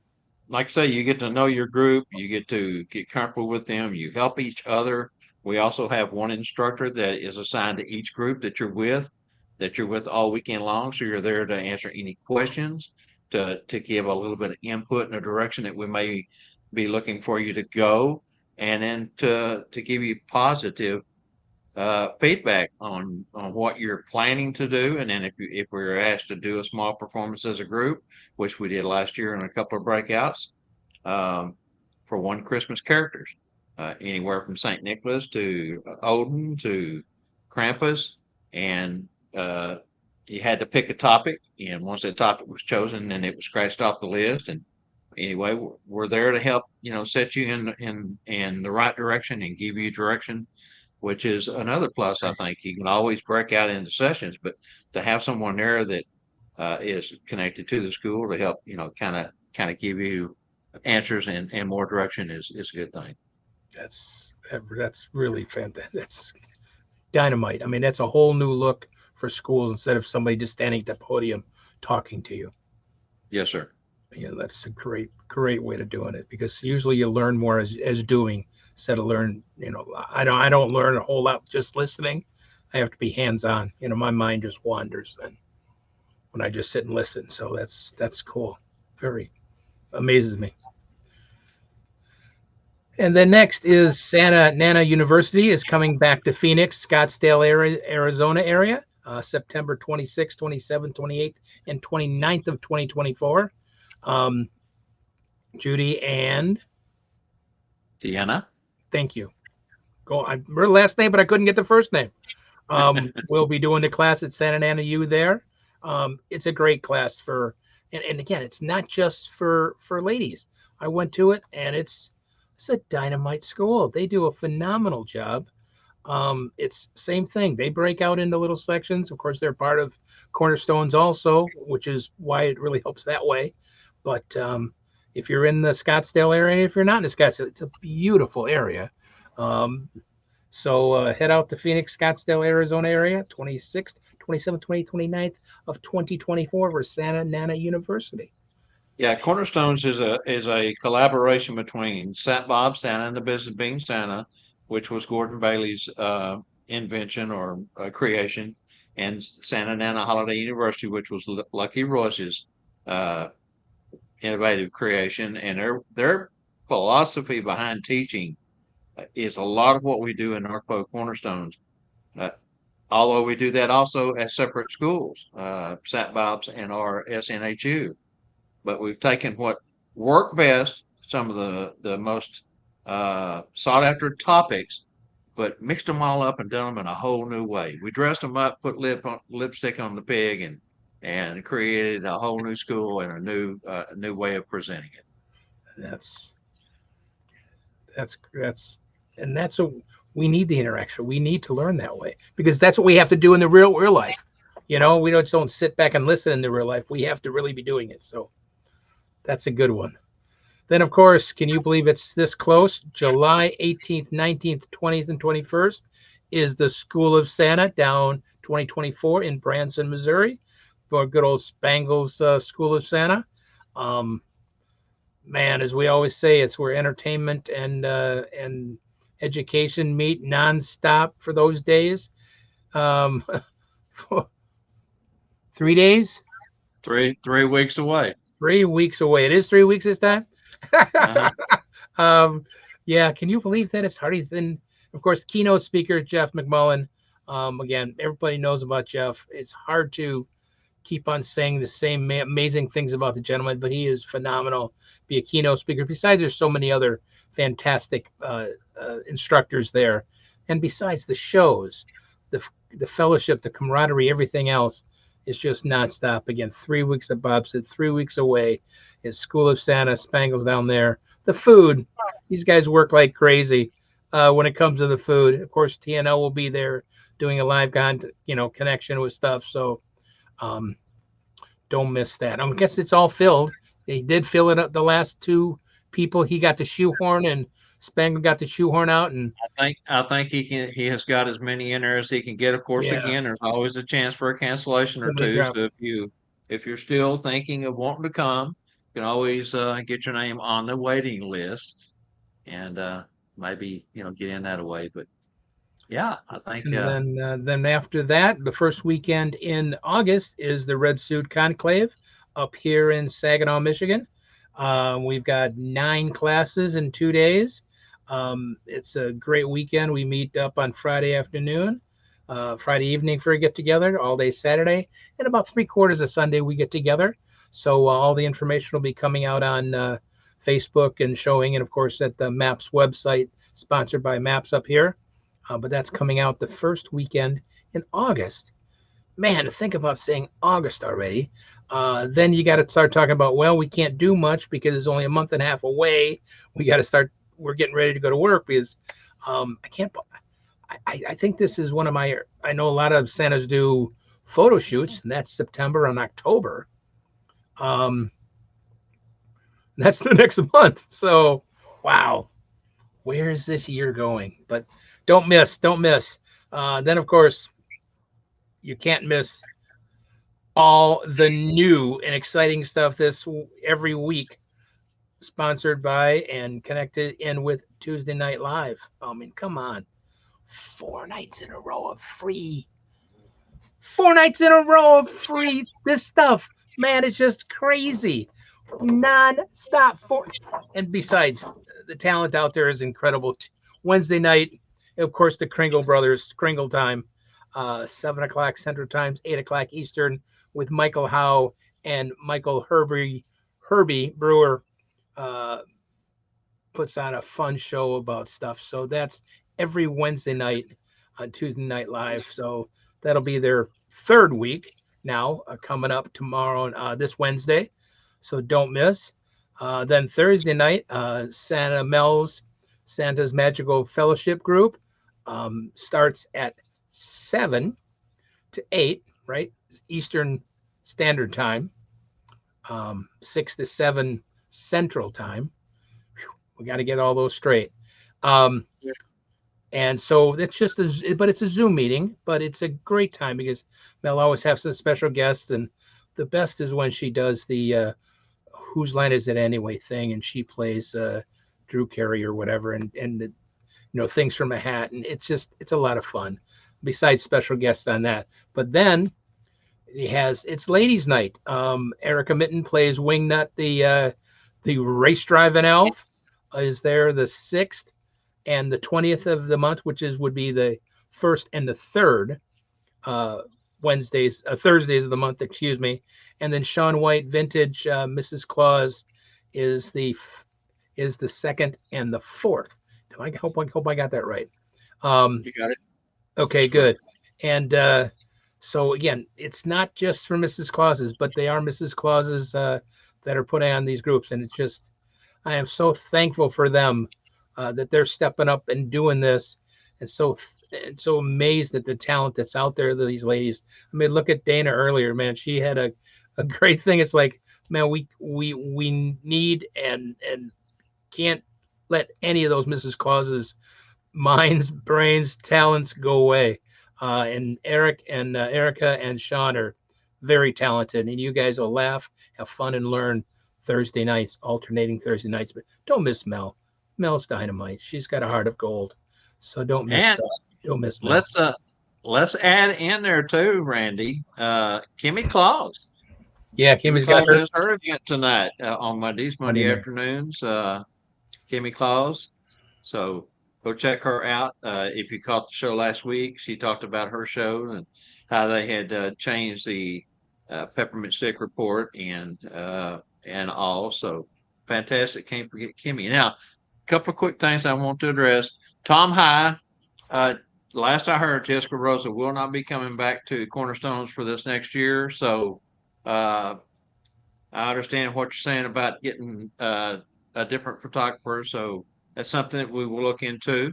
like I say, you get to know your group, you get to get comfortable with them, you help each other. We also have one instructor that is assigned to each group that you're with all weekend long. So you're there to answer any questions, to give a little bit of input in a direction that we may be looking for you to go, and then to give you positive feedback on what you're planning to do. And then if we were asked to do a small performance as a group, which we did last year in a couple of breakouts, for one Christmas characters, anywhere from St. Nicholas to Odin to Krampus, and you had to pick a topic. And once that topic was chosen, then it was scratched off the list. And anyway, we're there to help, set you in the right direction and give you direction, which is another plus. I think you can always break out into sessions, but to have someone there that is connected to the school to help, kind of give you answers and more direction is a good thing. that's really fantastic. That's dynamite. I mean, that's a whole new look for schools instead of somebody just standing at the podium talking to you. Yes, sir. Yeah, that's a great way to doing it, because usually you learn more as doing instead of I don't learn a whole lot just listening. I have to be hands on. My mind just wanders then when I just sit and listen. So that's cool. Very amazes me. And then next is Santa Nana University is coming back to Phoenix, Scottsdale area, Arizona area, September 26th, 27th, 28th, and 29th of 2024. Judy and Deanna. thank you. I remember the last name, but I couldn't get the first name. We'll be doing the class at Santa Ana U there. It's a great class and again, it's not just for ladies. I went to it, and it's a dynamite school. They do a phenomenal job. It's same thing. They break out into little sections. Of course, they're part of Cornerstones also, which is why it really helps that way. But if you're in the Scottsdale area, if you're not in the Scottsdale, it's a beautiful area. So head out to Phoenix, Scottsdale, Arizona area, 26th, 27th, 28th, 29th of 2024 for Santa Nana University. Yeah, Cornerstones is a collaboration between Bob Santa and the Business Being Santa, which was Gordon Bailey's invention or creation, and Santa Nana Holiday University, which was Lucky Royce's uh, innovative creation. And their philosophy behind teaching is a lot of what we do in North Cornerstones. Uh, Although we do that also as separate schools, St. Bob's and our SNHU. But we've taken what work best, some of the most sought after topics, but mixed them all up and done them in a whole new way. We dressed them up, put lipstick on the pig, and created a whole new school and a new way of presenting it. That's and that's what we need, the interaction. We need to learn that way because that's what we have to do in the real life. You know, we don't sit back and listen in the real life. We have to really be doing it. So that's a good one. Then, of course, can you believe it's this close? July 18th, 19th, 20th, and 21st is the School of Santa down 2024 in Branson, Missouri, for good old Spangles School of Santa. Um, Man, as we always say, it's where entertainment and education meet nonstop for those days. Um, 3 days, 3 weeks away. 3 weeks away. It is 3 weeks this time. Uh-huh. um, yeah, can you believe that? It's hardly been, of course, keynote speaker Jeff McMullen. Again, everybody knows about Jeff. It's hard to keep on saying the same amazing things about the gentleman, but he is phenomenal. Be a keynote speaker. Besides, there's so many other fantastic instructors there, and besides the shows, the fellowship, the camaraderie, everything else is just nonstop. Again, 3 weeks of Bob said, 3 weeks away. His School of Santa, Spangles down there. The food, these guys work like crazy when it comes to the food. Of course, TNL will be there doing a live connection with stuff. So don't miss that. I guess it's all filled. They did fill it up. The last two people he got the shoehorn, and Spangle got the shoehorn out. And I think he has got as many in there as he can get. Of course, yeah, again, there's always a chance for a cancellation or somebody two. dropped. So if you're still thinking of wanting to come, you can always get your name on the waiting list and maybe get in that way. But yeah, I think And then after that, the first weekend in August is the Red Suit Conclave up here in Saginaw, Michigan. We've got 9 classes in 2 days. It's a great weekend. We meet up on Friday afternoon, Friday evening for a get together, all day Saturday, and about 3/4 of Sunday we get together. So all the information will be coming out on Facebook and showing, and of course at the MAPS website, sponsored by MAPS up here. But that's coming out the first weekend in August. Man, to think about saying August already. Then you got to start talking about, well, we can't do much because it's only a month and a half away. We got to start. We're getting ready to go to work because I can't. I think this is one of my. I know a lot of Santas do photo shoots, and that's September and October. That's the next month. So, wow, where is this year going? But don't miss. Then, of course, you can't miss all the new and exciting stuff this every week, sponsored by and connected in with Tuesday Night Live. I mean, come on. 4 nights in a row of free. 4 nights in a row of free. This stuff, man, it's just crazy. Non-stop. And besides, the talent out there is incredible. Wednesday night, of course, the Kringle brothers, Kringle time, 7 o'clock Central Times, 8 o'clock Eastern, with Michael Howe and Michael Herbie Brewer puts on a fun show about stuff. So that's every Wednesday night on Tuesday Night Live. So that'll be their 3rd week now, coming up tomorrow, this Wednesday. So don't miss. Then Thursday night, Santa Mel's Santa's Magical Fellowship Group starts at 7 to 8, right? Eastern Standard Time, 6 to 7 Central Time. Whew, we got to get all those straight. And so it's just but it's a Zoom meeting, but it's a great time because Mel always has some special guests, and the best is when she does the Whose Line Is It Anyway thing, and she plays Drew Carey or whatever, and the, things from a hat, and it's a lot of fun. Besides special guests on that, but then it's ladies' night. Erica Mitten plays Wingnut, the race driving elf, is there the 6th and the 20th of the month, which would be the 1st and the 3rd Thursdays of the month, excuse me. And then Shaun White Vintage Mrs. Claus is the 2nd and the 4th. I hope I got that right. You got it. Okay, good. And so again, it's not just for Mrs. Claus's, but they are Mrs. Claus's that are putting on these groups, and I am so thankful for them that they're stepping up and doing this, and so amazed at the talent that's out there. These ladies. I mean, look at Dana earlier, man. She had a great thing. It's like, man, we need and can't let any of those Mrs. Claus's minds, brains, talents go away. And Eric and Erica and Sean are very talented, and you guys will laugh, have fun, and learn Thursday nights, alternating Thursday nights. But don't miss Mel. Mel's dynamite. She's got a heart of gold. So don't miss Mel. Let's add in there too, Randy. Kimmy Claus. Yeah, Kimmy's got her. Has her event tonight on Monday afternoons. Kimmy Claus. So go check her out. If you caught the show last week, she talked about her show and how they had changed the peppermint stick report and all. So fantastic. Can't forget Kimmy. Now, a couple of quick things I want to address. Tom High. Last I heard, Jessica Rosa will not be coming back to Cornerstones for this next year. So I understand what you're saying about getting a different photographer. So that's something that we will look into.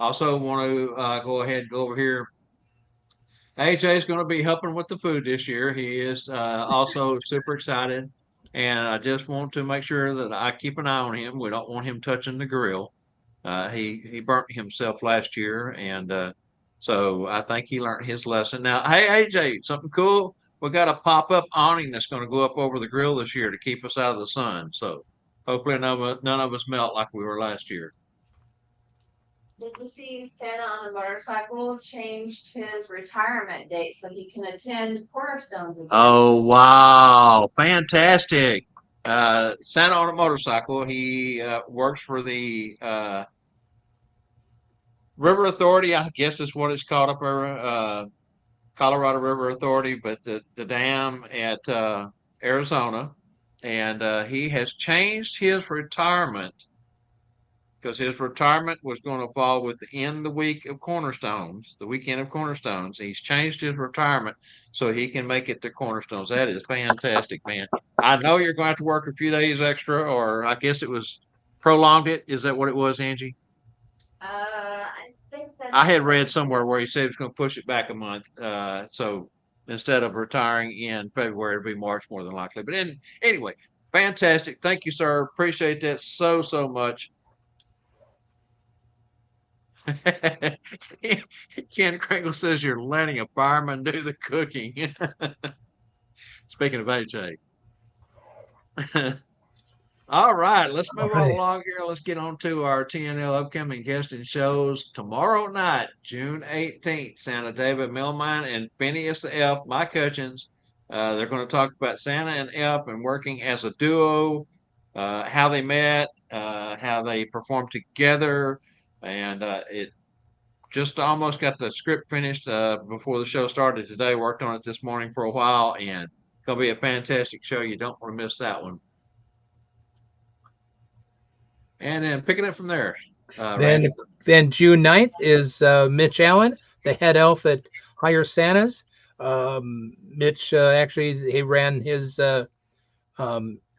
Also want to go ahead and go over here. AJ is going to be helping with the food this year. He is also super excited. And I just want to make sure that I keep an eye on him. We don't want him touching the grill. He burnt himself last year. And so I think he learned his lesson. Now, hey, AJ, something cool. We got a pop-up awning that's going to go up over the grill this year to keep us out of the sun. So hopefully none of us melt like we were last year. Did you see Santa on a Motorcycle changed his retirement date so he can attend Cornerstones again? Oh, wow. Fantastic. Santa on a Motorcycle. He works for the River Authority, I guess is what it's called up there, Colorado River Authority, but the dam at Arizona. And he has changed his retirement because his retirement was going to fall within the weekend of Cornerstones. He's changed his retirement so he can make it to Cornerstones. That is fantastic, man. I know you're going to have to work a few days extra, or I guess it was prolonged it. Is that what it was, Angie? I think that I had read somewhere where he said he was going to push it back a month. So instead of retiring in February, it'll be March more than likely. But anyway, fantastic. Thank you, sir. Appreciate that so much. Ken Kringle says you're letting a fireman do the cooking. Speaking of AJ. All right, let's move on along here. Let's get on to our TNL upcoming guest and shows. Tomorrow night, June 18th, Santa David Millmine and Phineas F. Mike Hutchins. They're going to talk about Santa and F and working as a duo, how they met, how they performed together, and it just almost got the script finished before the show started today. Worked on it this morning for a while, and it's going to be a fantastic show. You don't want to miss that one. And then picking it from there. Then June 9th is Mitch Allen, the head elf at Higher Santas. Mitch actually, he ran his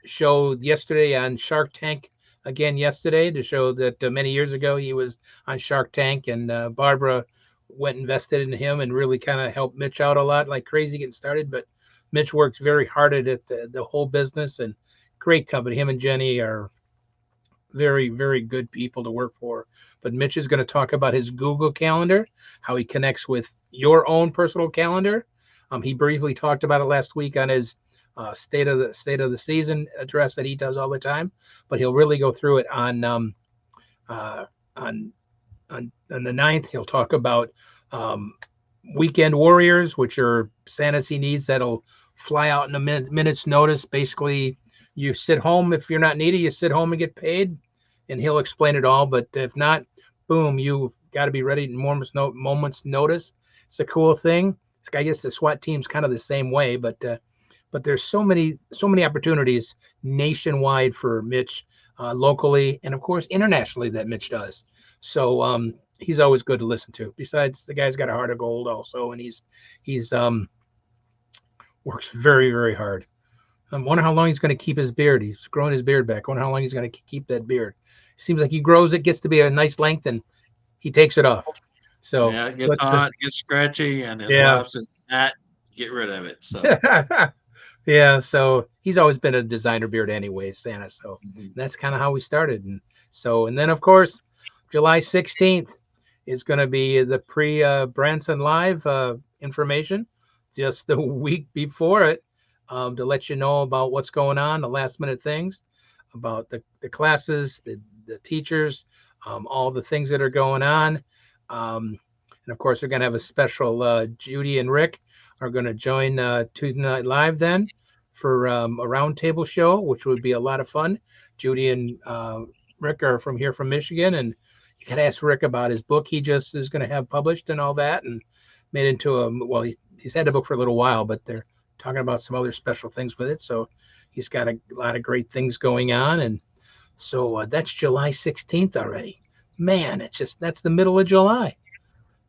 show yesterday on Shark Tank again yesterday to show that many years ago he was on Shark Tank, and Barbara went invested in him and really kind of helped Mitch out a lot, like crazy getting started. But Mitch worked very hard at it, the whole business, and great company. Him and Jenny are very, very good people to work for. But Mitch is going to talk about his Google Calendar, how he connects with your own personal calendar. He briefly talked about it last week on his state of the season address that he does all the time, but he'll really go through it uh, on on the 9th. He'll talk about um, weekend warriors, which are Santas he needs that'll fly out in a minute's notice. Basically, you sit home if you're not needed. You sit home and get paid, and he'll explain it all. But if not, boom, you've got to be ready in moments notice. It's a cool thing. I guess the SWAT team's kind of the same way, but there's so many opportunities nationwide for Mitch, locally and of course internationally that Mitch does. So he's always good to listen to. Besides, the guy's got a heart of gold also, and he's works very, very hard. I wonder how long he's going to keep his beard. He's growing his beard back. I wonder how long he's going to keep that beard. Seems like he grows it, gets to be a nice length, and he takes it off. So Yeah, it gets hot, it gets scratchy, and his Yeah. wife says, get rid of it. So yeah, so he's always been a designer beard anyway, Santa. So Mhm. that's kind of how we started. And then of course, July 16th is going to be the pre Branson Live information, just the week before it, to let you know about what's going on, the last minute things, about the classes, the teachers, all the things that are going on. And of course, we're going to have a special Judy and Rick are going to join Tuesday Night Live then for a roundtable show, which would be a lot of fun. Judy and Rick are from Michigan, and you got to ask Rick about his book he just is going to have published and all that, and made into he's had the book for a little while, but they're talking about some other special things with it. So he's got a lot of great things going on, and so that's July 16th already. Man, that's the middle of July.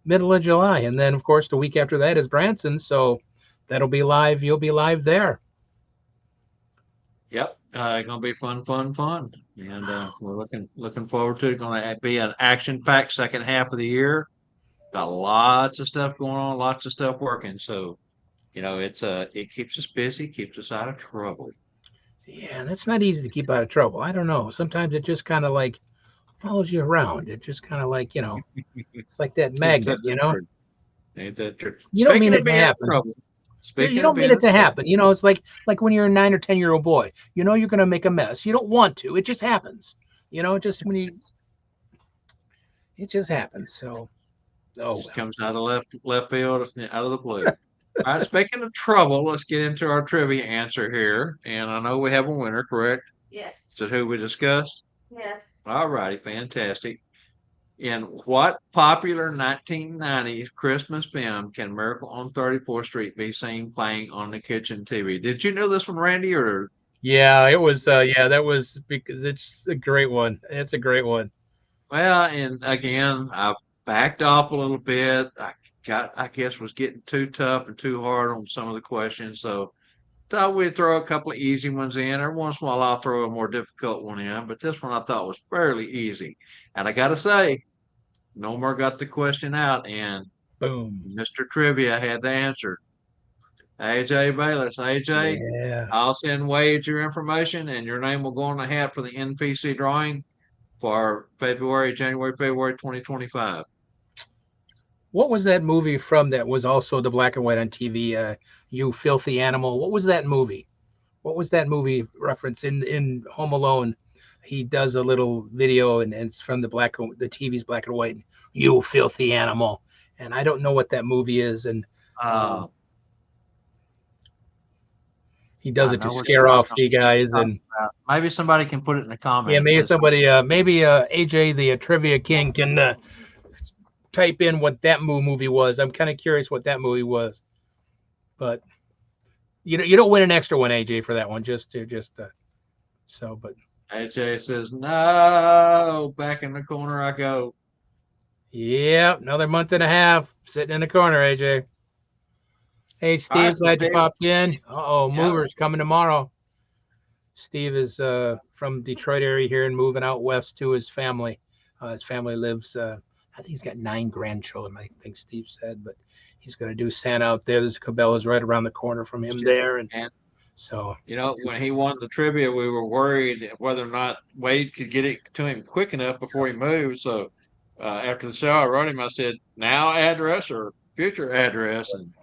And then of course the week after that is Branson, so that'll be live. You'll be live there. Yep, gonna be fun, and we're looking forward to it. Gonna be an action-packed second half of the year. Got lots of stuff going on, lots of stuff working. So it keeps us busy, keeps us out of trouble. Yeah, that's not easy to keep out of trouble. I don't know. Sometimes it just kind of like follows you around. It just kind of like, it's like that Ain't magnet, that the truth? Ain't that true? You don't mean Speaking it of to being in happen. trouble, You speaking of don't mean being it in to trouble, happen. It's like when you're a 9 or 10-year-old boy. You're going to make a mess. You don't want to. It just happens. Just it just happens. So, just comes out of left field, out of the blue. All right, speaking of trouble, let's get into our trivia answer here. And I know we have a winner, correct? Yes, Is it who we discussed? yes. All righty, fantastic. In what popular 1990s Christmas film can Miracle on 34th Street be seen playing on the kitchen TV? Did you know this one, Randy? Or yeah, it was. Yeah, that was because it's a great one. It's a great one. well, and again, I backed off a little bit. I guess, was getting too tough and too hard on some of the questions. So thought we'd throw a couple of easy ones in. Every once in a while, I'll throw a more difficult one in, but this one I thought was fairly easy. And I got to say, Nomar got the question out, and Boom. Mr. Trivia had the answer. AJ Bayless. AJ, Yeah. I'll send Wade your information, and your name will go on the hat for the NPC drawing for January, February 2025. What was that movie from that was also the black and white on TV? You filthy animal. What was that movie? What was that movie reference in Home Alone? He does a little video, and it's from the TV's black and white. You filthy animal. And I don't know what that movie is, and Uh, he does I it to know what you're scare off talking the guys. And maybe somebody can put it in the comments. yeah, maybe AJ the Trivia King can type in what that movie was. I'm kind of curious what that movie was, but you don't win an extra one, AJ, for that one. But AJ says, no, back in the corner I go. yeah, another month and a half sitting in the corner, AJ. Hey, Steve, All right, so glad you Dave- popped in. Yeah. Movers coming tomorrow. Steve is from Detroit area here and moving out west to his family. His family lives, I think he's got 9 grandchildren, I think Steve said, but he's going to do Santa out there. There's Cabela's right around the corner from him there. And so, when he won the trivia, we were worried whether or not Wade could get it to him quick enough before he moved. So after the show, I wrote him, I said, now address or future address. And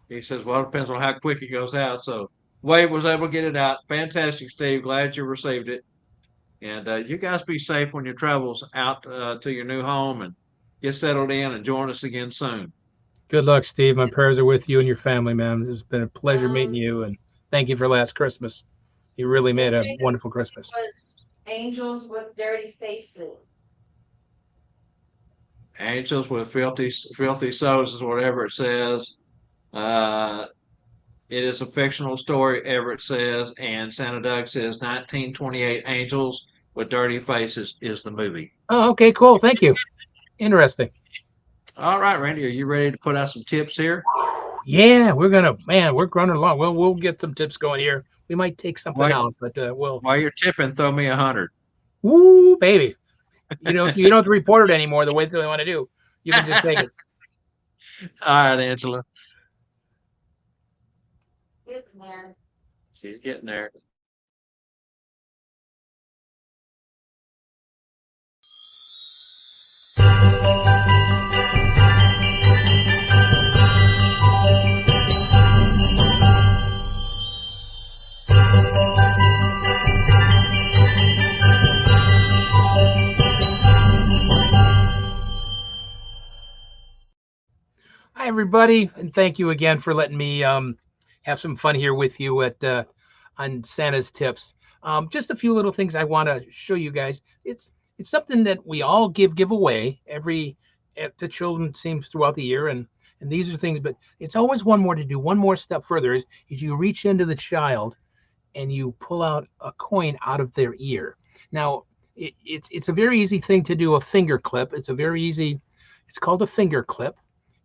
he says, well, it depends on how quick it goes out. So Wade was able to get it out. Fantastic, Steve. Glad you received it. And you guys be safe when your travels out to your new home and get settled in and join us again soon. Good luck, Steve. My prayers are with you and your family, man. It's been a pleasure meeting Um, you, and thank you for last Christmas. You really they made a say wonderful Christmas. was angels with dirty faces. Angels with filthy souls is whatever it says. Uh, it is a fictional story, Everett says, and Santa Doug says 1928 Angels with Dirty Faces is the movie. Oh, okay, cool. Thank you. Interesting. All right, Randy, are you ready to put out some tips here? Yeah, we're running along. We'll get some tips going here. We might take something Wait, out, but we'll. while you're tipping, throw me 100. Woo, baby. You don't have to report it anymore. The way they want to do, you can just take it. All right, Angela. It's there. She's getting there. Hi, everybody, and thank you again for letting me have some fun here with you at on Santa's tips. Just a few little things I want to show you guys. It's something that we all give away to children seems throughout the year, and these are things, but it's always one more to do. One more step further is you reach into the child and you pull out a coin out of their ear. Now, it's a very easy thing to do. A finger clip. It's called a finger clip,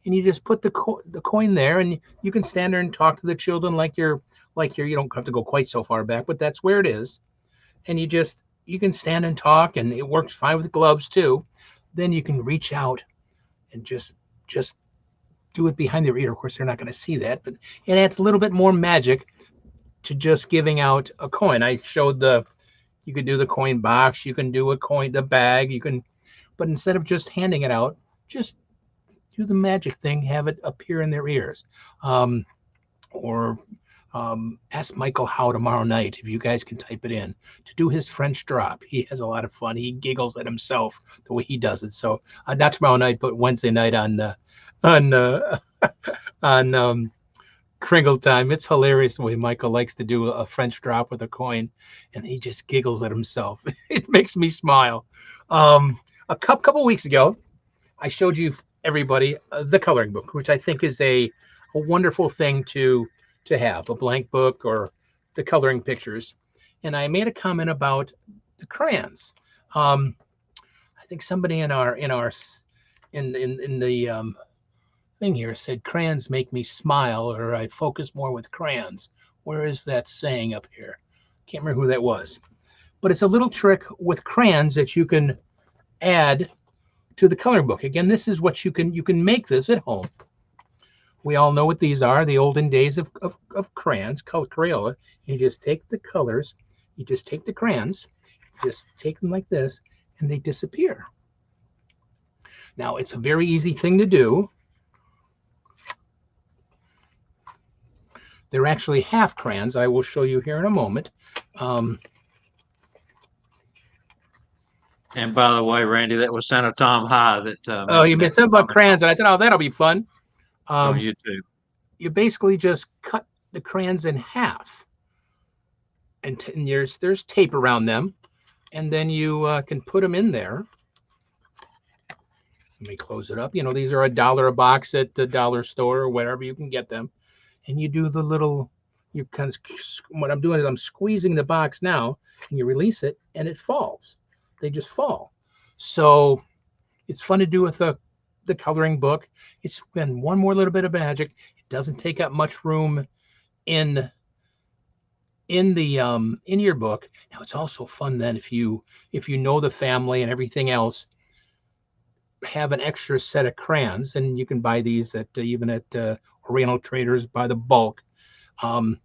and you just put the coin there, and you can stand there and talk to the children like you're you don't have to go quite so far back, but that's where it is. And you can stand and talk, and it works fine with gloves too. Then you can reach out and just do it behind their ear. Of course, they're not going to see that, but it adds a little bit more magic to just giving out a coin. I showed you could do the coin box, you can do the bag, but instead of just handing it out, just do the magic thing, have it appear in their ears. Or ask Michael Howe tomorrow night, if you guys can type it in, to do his French drop. He has a lot of fun. He giggles at himself the way he does it. So not tomorrow night, but Wednesday night on on Kringle time. It's hilarious the way Michael likes to do a French drop with a coin, and he just giggles at himself. It makes me smile. A couple weeks ago, I showed you everybody the coloring book, which I think is a wonderful thing to have, a blank book or the coloring pictures. And I made a comment about the crayons. I think somebody in the thing here said crayons make me smile, or I focus more with crayons. Where is that saying up here? Can't remember who that was. But it's a little trick with crayons that you can add to the coloring book. Again, this is what you can make this at home. We all know what these are, the olden days of crayons, called Crayola. You just take the colors, you just take the crayons, just take them like this, and they disappear. Now, it's a very easy thing to do. They're actually half crayons. I will show you here in a moment. And by the way, Randy, that was Santa Tom High that Oh, you missed something about crayons, and I thought, oh, that'll be fun. On YouTube. You basically just cut the crayons in half, and there's tape around them, and then you can put them in there. Let me close it up. These are $1 a box at the dollar store or wherever you can get them. And you do the little, what I'm doing is I'm squeezing the box now, and you release it, and it falls. They just fall. So it's fun to do with the coloring book. It's been one more little bit of magic. It doesn't take up much room in your book. Now, it's also fun then if you know the family and everything else, have an extra set of crayons, and you can buy these even at Oriental Traders by the bulk. And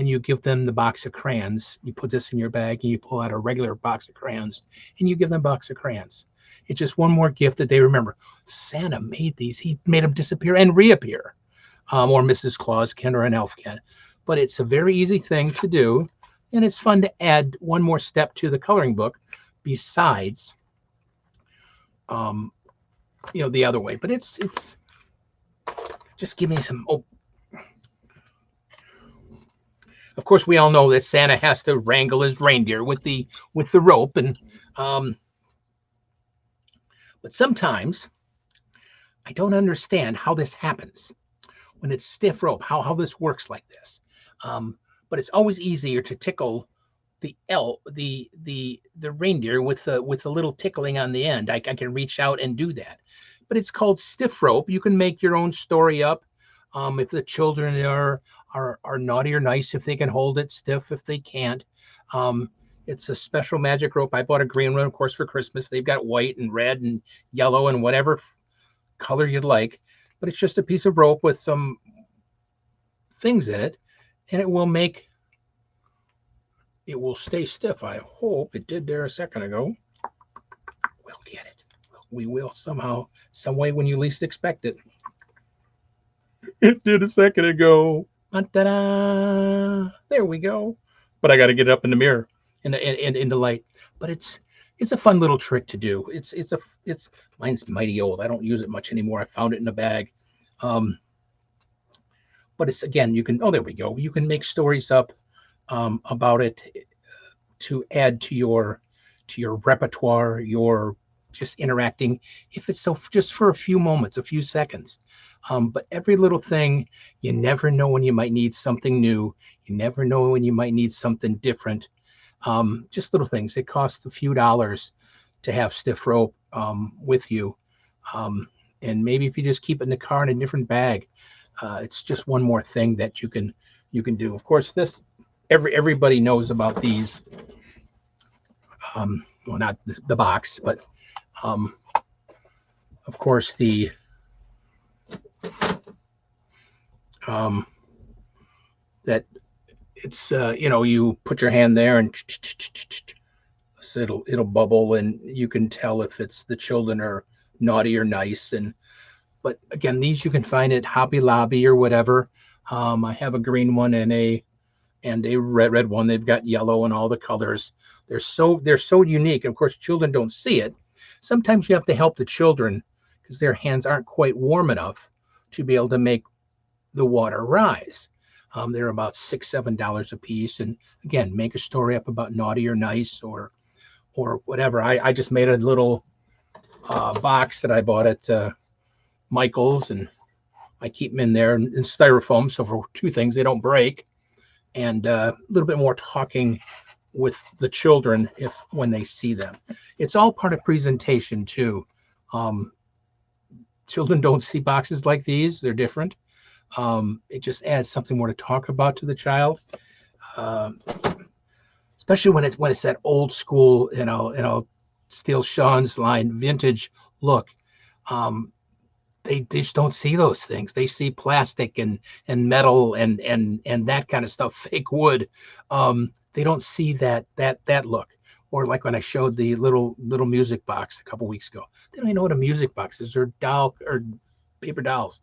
you give them the box of crayons. You put this in your bag, and you pull out a regular box of crayons, and you give them a box of crayons. It's just one more gift that they remember. Santa made these. He made them disappear and reappear, or Mrs. Claus can, or an elf can. but it's a very easy thing to do, and it's fun to add one more step to the coloring book besides the other way. But it's just give me some. Oh, of course we all know that Santa has to wrangle his reindeer with the rope, and but sometimes I don't understand how this happens when it's stiff rope, how this works like this. But it's always easier to tickle the reindeer with a little tickling on the end. I can reach out and do that. But it's called stiff rope. You can make your own story up. If the children are naughty or nice, if they can hold it, stiff if they can't. It's a special magic rope. I bought a green one, of course, for Christmas. They've got white and red and yellow and whatever color you'd like. But it's just a piece of rope with some things in it, and it will stay stiff. I hope it did there a second ago. We'll get it. We will somehow, some way when you least expect it. It did a second ago. Ta-da! There we go. But I got to get it up in the mirror, in the light. But it's a fun little trick to do. It's mine's mighty old. I don't use it much anymore. I found it in a bag. But it's, again, you can, oh, there we go. You can make stories up about it to add to your repertoire, your just interacting, if it's so just for a few moments, a few seconds. But every little thing, you never know when you might need something new. You never know when you might need something different. Just little things. It costs a few dollars to have stiff rope with you. And maybe if you just keep it in the car in a different bag, it's just one more thing that you can do. Of course, this everybody knows about these. Well, not the box, but of course the that it's you put your hand there and so it'll bubble, and you can tell if it's the children are naughty or nice. But again, these you can find at Hobby Lobby or whatever. I have a green one and a red one. They've got yellow and all the colors. They're so unique. Of course, children don't see it. Sometimes you have to help the children because their hands aren't quite warm enough to be able to make the water rise. They're about $6-7 a piece. And again, make a story up about naughty or nice or whatever. I just made a little box that I bought at Michael's, and I keep them in there in styrofoam. So for two things, they don't break, and a little bit more talking with the children when they see them. It's all part of presentation too. Children don't see boxes like these. They're different. It just adds something more to talk about to the child, especially when it's that old school, Steel Sean's line vintage look. They just don't see those things. They see plastic and metal and that kind of stuff, fake wood. They don't see that look. Or like when I showed the little music box a couple weeks ago, they don't even know what a music box is, or doll or paper dolls.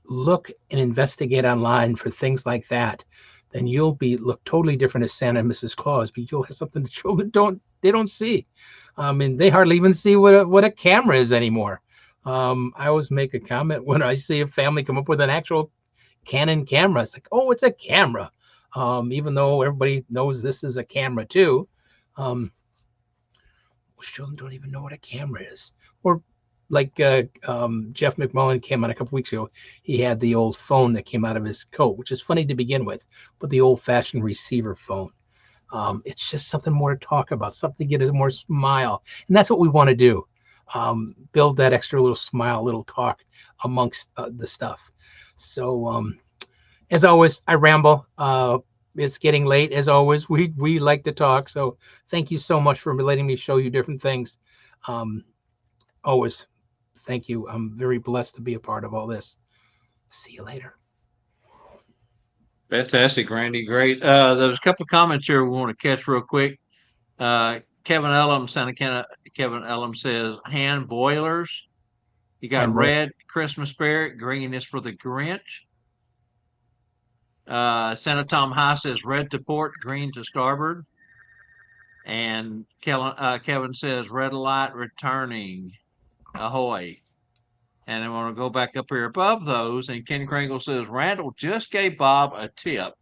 Look and investigate online for things like that. Then you'll look totally different as Santa and Mrs. Claus, but you'll have something the children don't see. And they hardly even see what a camera is anymore. I always make a comment when I see a family come up with an actual Canon camera. It's like, oh, it's a camera. Even though everybody knows this is a camera too. Children don't even know what a camera is. Or like Jeff McMullen came on a couple weeks ago. He had the old phone that came out of his coat, which is funny to begin with, but the old-fashioned receiver phone. It's just something more to talk about, something to get a more smile. And that's what we want to do. Build that extra little smile, little talk amongst the stuff. So as always, I ramble. It's getting late. As always, we like to talk. So thank you so much for letting me show you different things. Always, thank you. I'm very blessed to be a part of all this. See you later. Fantastic, Randy. Great. There's a couple of comments here we want to catch real quick. Kevin Ellum, Kevin Ellum says, hand boilers. You got red, Christmas spirit. Green is for the Grinch. Santa Tom High says red to port, green to starboard. And Kevin says red light returning. Ahoy. And I'm going to go back up here above those. And Ken Kringle says Randall just gave Bob a tip.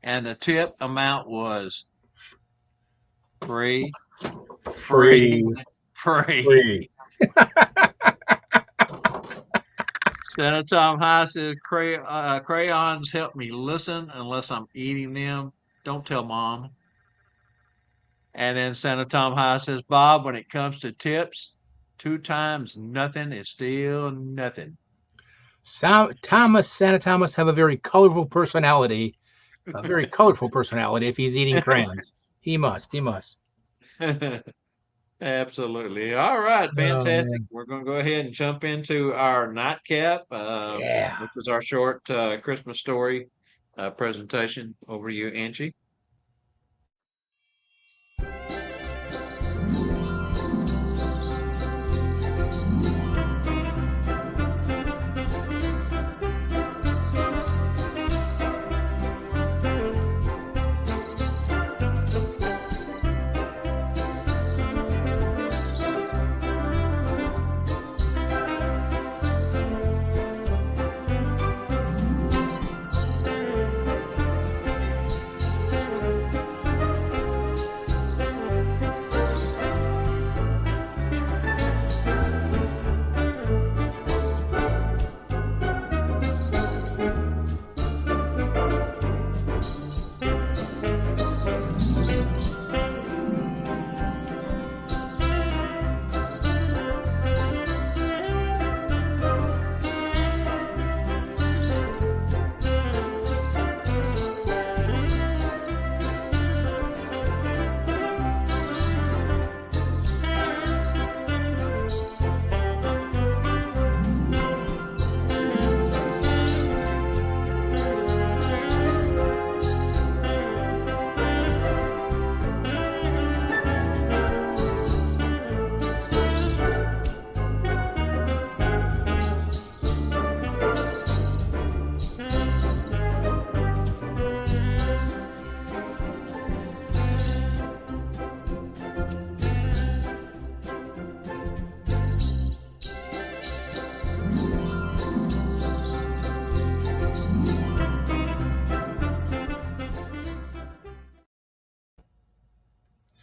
And the tip amount was free. Santa Tom High says crayons help me listen unless I'm eating them. Don't tell Mom. And then Santa Tom High says, Bob, when it comes to tips, 2 times nothing is still nothing. Santa Thomas have a very colorful personality. A very colorful personality if he's eating crayons. He must. Absolutely. All right. Fantastic. man. We're going to go ahead and jump into our nightcap, Yeah. which is our short Christmas story presentation. Over to you, Angie.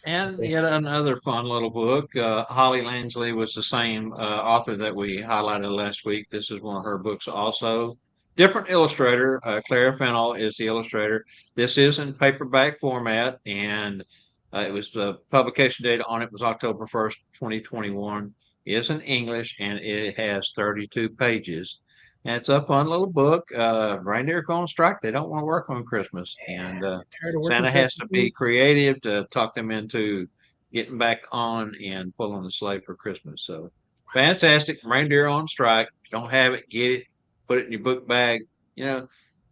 And yet another fun little book. Holly Langley was the same author that we highlighted last week. This is one of her books also. Different illustrator. Clara Fennell is the illustrator. This is in paperback format, and it was the publication date on it was October 1st, 2021. It's in English, and it has 32 pages. And it's a fun little book. Reindeer go on strike. They don't want to work on Christmas. And Tired of working Santa has Christmas to be Eve? creative to talk them into getting back on and pulling the sleigh for Christmas. So fantastic. Reindeer on strike. If you don't have it, get it, put it in your book bag. You know,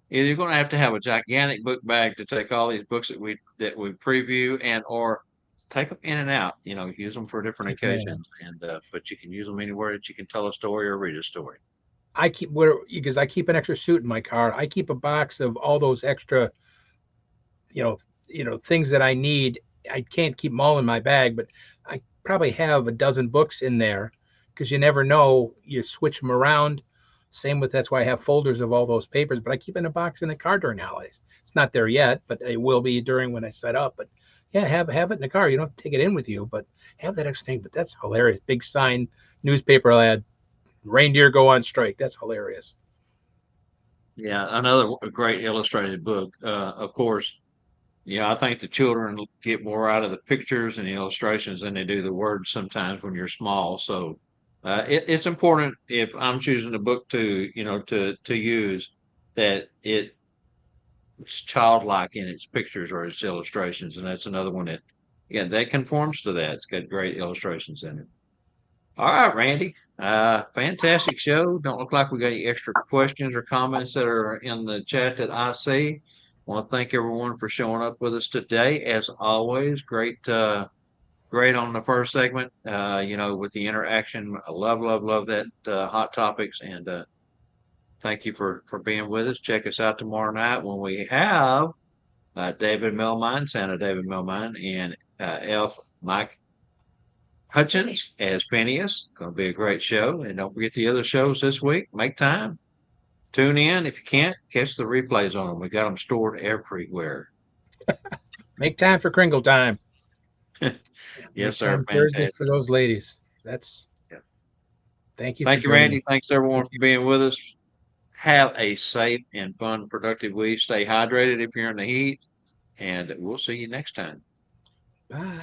either you're going to have a gigantic book bag to take all these books that we preview and or take them in and out. You know, use them for different occasions. And but you can use them anywhere that you can tell a story or read a story. Because I keep an extra suit in my car. I keep a box of all those extra, things that I need. I can't keep them all in my bag, but I probably have a dozen books in there because you never know. You switch them around. Same with that's why I have folders of all those papers. But I keep in a box in the car during holidays. It's not there yet, but it will be during when I set up. But yeah, have it in the car. You don't have to take it in with you, but have that extra thing. But that's hilarious. Big sign, newspaper ad. Reindeer go on strike. That's hilarious. Yeah, another great illustrated book. Of course, I think the children get more out of the pictures and the illustrations than they do the words sometimes when you're small. So it's important if I'm choosing a book to use that it's childlike in its pictures or its illustrations, and that's another one that conforms to that. It's got great illustrations in it. All right, Randy. Fantastic show. Don't look like we got any extra questions or comments that are in the chat that I see. Want to thank everyone for showing up with us today. As always, great on the first segment. With the interaction. I love that hot topics, and thank you for being with us. Check us out tomorrow night when we have David Melmine, Santa David Melmine, and Elf Mike Hutchins as Phineas. Going to be a great show. And don't forget the other shows this week. Make time. Tune in. If you can't, catch the replays on them. We got them stored everywhere. Make time for Kringle time. Yes, Make sir. time Thursday Fantastic. for those ladies. That's Yeah. Thank you. Thank for you, joining Randy. me. Thanks everyone for being with us. Have a safe and fun, productive week. Stay hydrated if you're in the heat, and we'll see you next time. Bye.